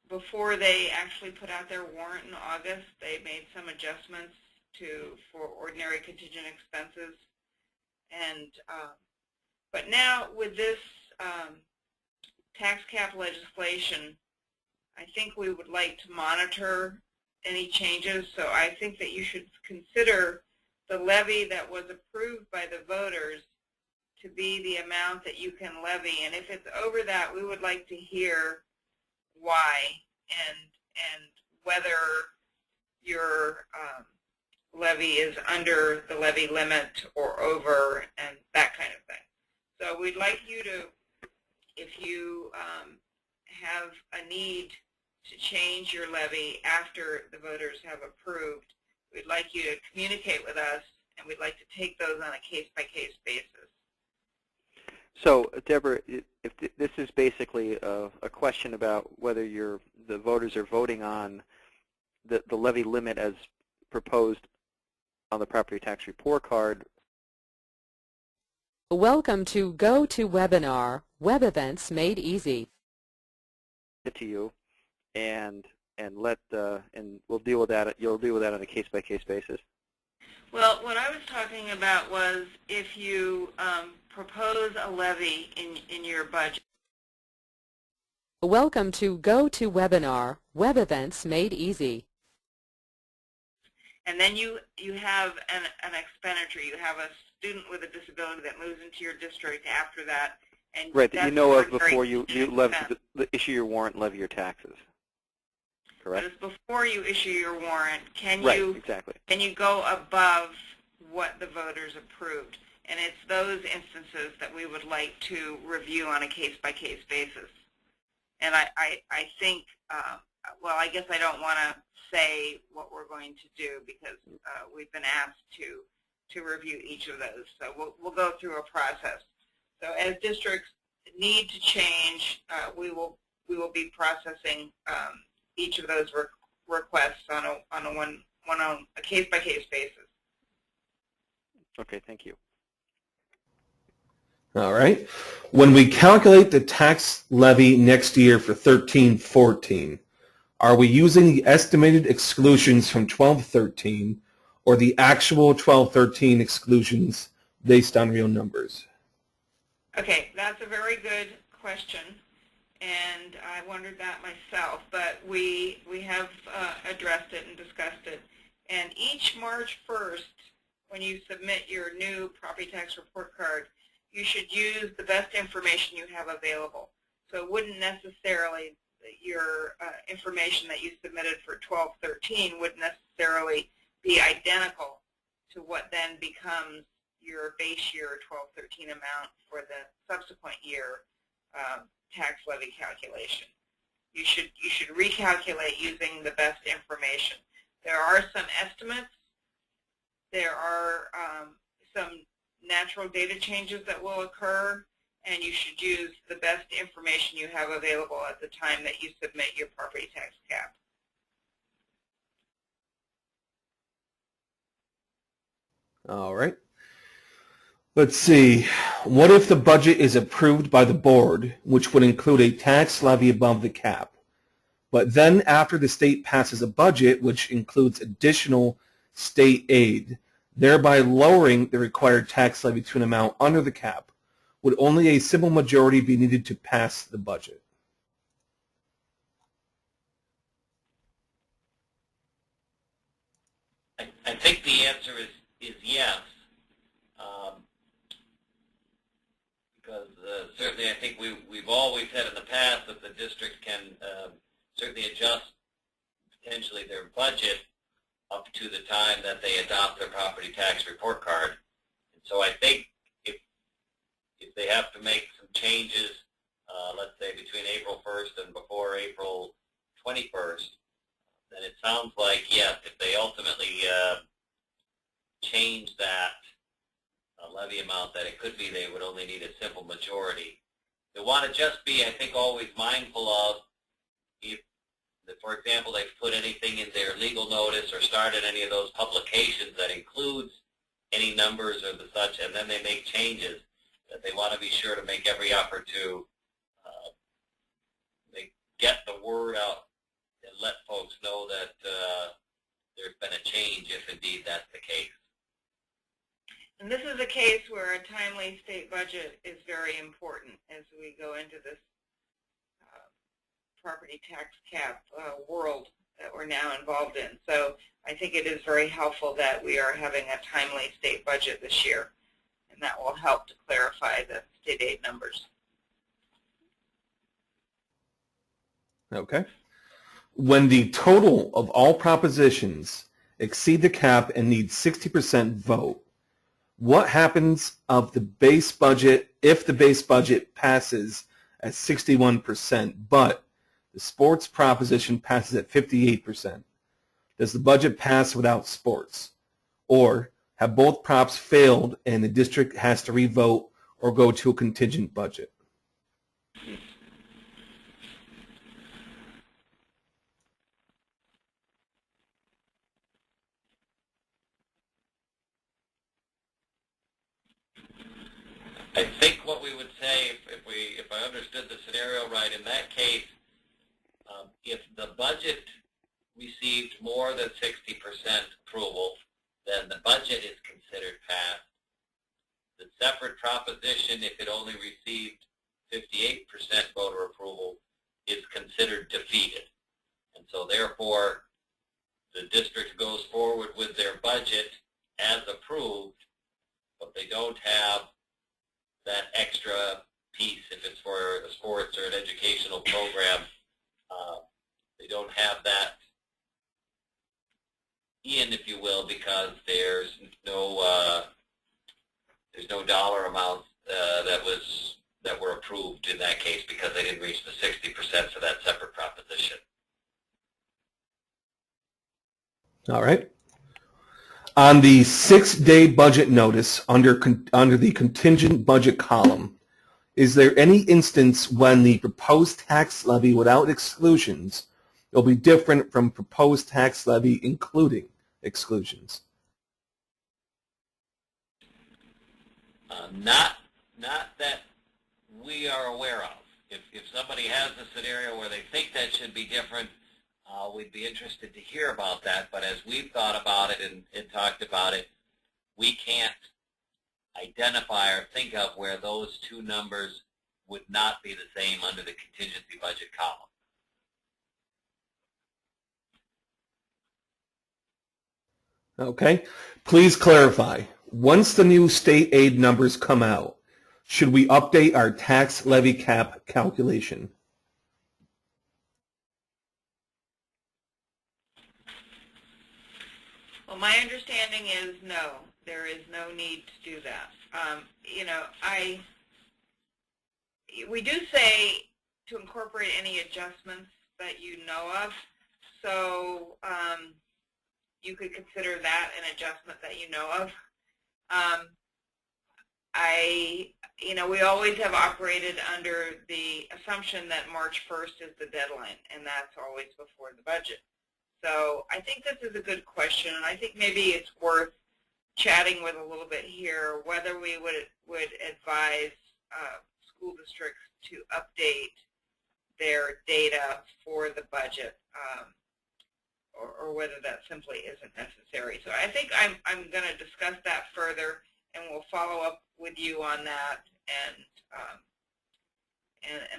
before they actually put out their warrant in August. They made some adjustments for ordinary contingent expenses. And but now with this tax cap legislation, I think we would like to monitor any changes. So I think that you should consider the levy that was approved by the voters to be the amount that you can levy. And if it's over that, we would like to hear why and whether your levy is under the levy limit or over, and that kind of thing. So we'd like you to, if you have a need to change your levy after the voters have approved, we'd like you to communicate with us, and we'd like to take those on a case-by-case basis. So, Deborah, if this is basically a question about whether the voters are voting on the levy limit as proposed on the property tax report card. Welcome to GoToWebinar, web events made easy. To you, and we'll deal with that. You'll deal with that on a case-by-case basis. Well, what I was talking about was if you propose a levy in your budget. Welcome to GoToWebinar, web events made easy. And then you have an expenditure. You have a student with a disability that moves into your district after that. And right, that you know of before you issue your warrant and levy your taxes. Correct? But it's before you issue your warrant. Can you go above what the voters approved? And it's those instances that we would like to review on a case-by-case basis. And I think, well, I guess I don't want to say what we're going to do because we've been asked to review each of those. So we'll go through a process. So as districts need to change, we will be processing each of those requests on a case-by-case basis. Okay, thank you. All right. When we calculate the tax levy next year for 13-14, are we using the estimated exclusions from 12-13 or the actual 12-13 exclusions based on real numbers? Okay, that's a very good question, and I wondered that myself, but we have addressed it and discussed it. And each March 1st, when you submit your new property tax report card, you should use the best information you have available. So it wouldn't necessarily, your information that you submitted for 12-13 wouldn't necessarily be identical to what then becomes your base year 12-13 amount for the subsequent year tax levy calculation. You should recalculate using the best information. There are some estimates. There are some natural data changes that will occur, and you should use the best information you have available at the time that you submit your property tax cap. All right. Let's see. What if the budget is approved by the board, which would include a tax levy above the cap? But then after the state passes a budget, which includes additional state aid, thereby lowering the required tax levy to an amount under the cap, would only a simple majority be needed to pass the budget? I think the answer is yes, because certainly I think we've always said in the past that the district can certainly adjust potentially their budget up to the time that they adopt their property tax report card. And so I think if they have to make some changes, let's say between April 1st and before April 21st, then it sounds like, yes, if they ultimately change that levy amount, that it could be they would only need a simple majority. They want to just be, I think, always mindful of if, for example, they've put anything in their legal notice or started any of those publications that includes any numbers or the such, and then they make changes, that they want to be sure to make every effort to get the word out and let folks know that there's been a change if indeed that's the case. And this is a case where a timely state budget is very important as we go into this property tax cap world that we're now involved in. So I think it is very helpful that we are having a timely state budget this year, and that will help to clarify the state aid numbers. Okay. When the total of all propositions exceed the cap and need 60% vote, what happens of the base budget if the base budget passes at 61%, but the sports proposition passes at 58%? Does the budget pass without sports? Or have both props failed and the district has to revote or go to a contingent budget? I think what we would say, if I understood the scenario right, in that case, if the budget received more than 60% approval, then the budget is considered passed. The separate proposition, if it only received 58% voter approval, is considered defeated. And so therefore, the district goes forward with their budget as approved, but they don't have that extra piece if it's for a sports or an educational program. They don't have that in, if you will, because there's no dollar amounts that were approved in that case because they didn't reach the 60% for that separate proposition. All right. On the 6-day budget notice under the contingent budget column, is there any instance when the proposed tax levy without exclusions will be different from proposed tax levy including exclusions? Not that we are aware of. If somebody has a scenario where they think that should be different, we'd be interested to hear about that. But as we've thought about it and talked about it, we can't identify or think of where those two numbers would not be the same under the contingency budget column. Okay. Please clarify. Once the new state aid numbers come out, should we update our tax levy cap calculation? Well, my understanding is no. There is no need to do that. We do say to incorporate any adjustments that you know of. So you could consider that an adjustment that you know of. We always have operated under the assumption that March 1st is the deadline, and that's always before the budget. So I think this is a good question, and I think maybe it's worth chatting with a little bit here whether we would advise school districts to update their data for the budget, or whether that simply isn't necessary. So I think I'm going to discuss that further, and we'll follow up with you on that and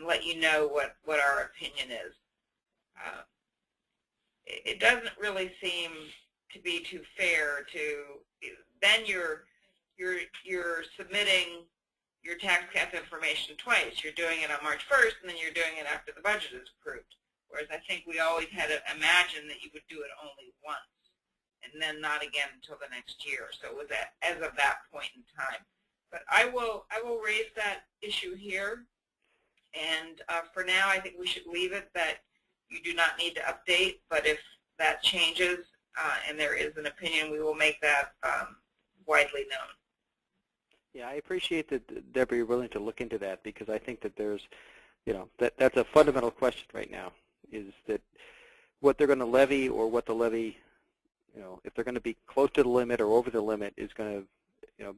let you know what our opinion is. It doesn't really seem to be too fair to then you're submitting your tax cap information twice. You're doing it on March 1st, and then you're doing it after the budget is approved. Whereas I think we always had to imagine that you would do it only once, and then not again until the next year. So it was as of that point in time. But I will raise that issue here, and for now I think we should leave it that you do not need to update. But if that changes and there is an opinion, we will make that widely known. Yeah, I appreciate that, Deborah, you're willing to look into that, because I think that there's, that's a fundamental question right now, is that what they're going to levy or what the levy, if they're going to be close to the limit or over the limit is going to,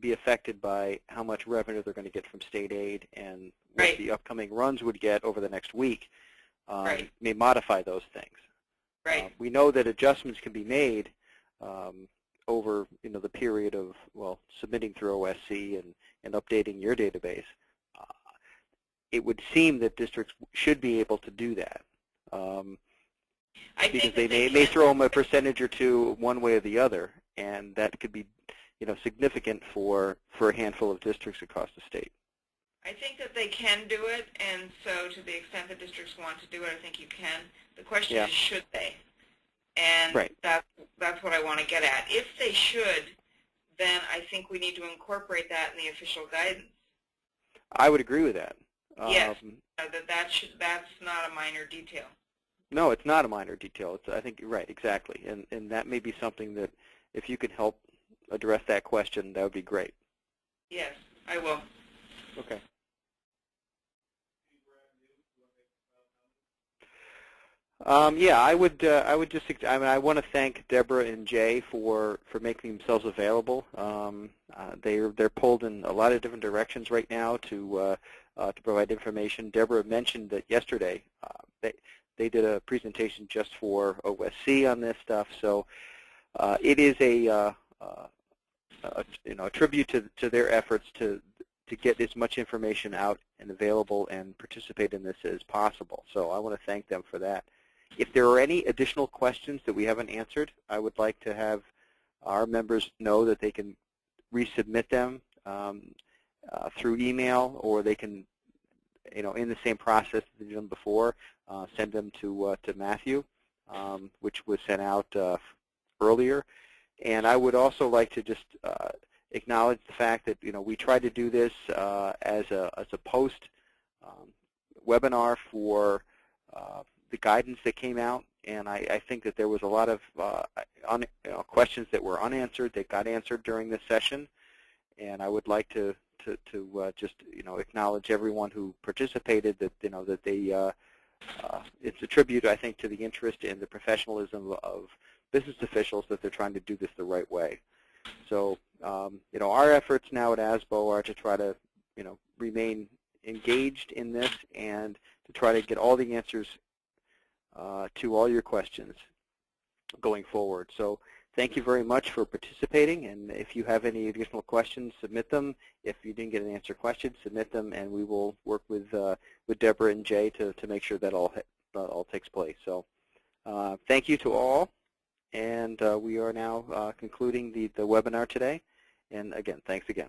be affected by how much revenue they're going to get from state aid, and what Right. the upcoming runs would get over the next week Right. may modify those things. Right. We know that adjustments can be made over the period of, submitting through OSC and updating your database. It would seem that districts should be able to do that, because they may throw them a percentage or two one way or the other, and that could be significant for a handful of districts across the state. I think that they can do it, and so to the extent that districts want to do it, I think you can. The question is, should they? And right. that's what I want to get at. If they should, then I think we need to incorporate that in the official guidance. I would agree with that. Yes, that's not a minor detail. No, it's not a minor detail. It's, I think you're right, exactly. And that may be something that if you could help address that question, that would be great. Yes, I will. Okay. Yeah, I would just. I mean, I want to thank Deborah and Jay for making themselves available. They're pulled in a lot of different directions right now to provide information. Deborah mentioned that yesterday they did a presentation just for OSC on this stuff. So it is a tribute to their efforts to get as much information out and available and participate in this as possible. So I want to thank them for that. If there are any additional questions that we haven't answered, I would like to have our members know that they can resubmit them through email, or they can, in the same process that they've done before, send them to Matthew, which was sent out earlier. And I would also like to just acknowledge the fact that we tried to do this as a post webinar for the guidance that came out, and I think that there was a lot of questions that were unanswered that got answered during this session, and I would like to just acknowledge everyone who participated. That that they it's a tribute, I think, to the interest and the professionalism of business officials that they're trying to do this the right way. So our efforts now at ASBO are to try to remain engaged in this and to try to get all the answers to all your questions going forward. So thank you very much for participating, and if you have any additional questions, submit them. If you didn't get an answer question, submit them, and we will work with Deborah and Jay to make sure that all takes place. So thank you to all, and we are now concluding the webinar today. And again, thanks again.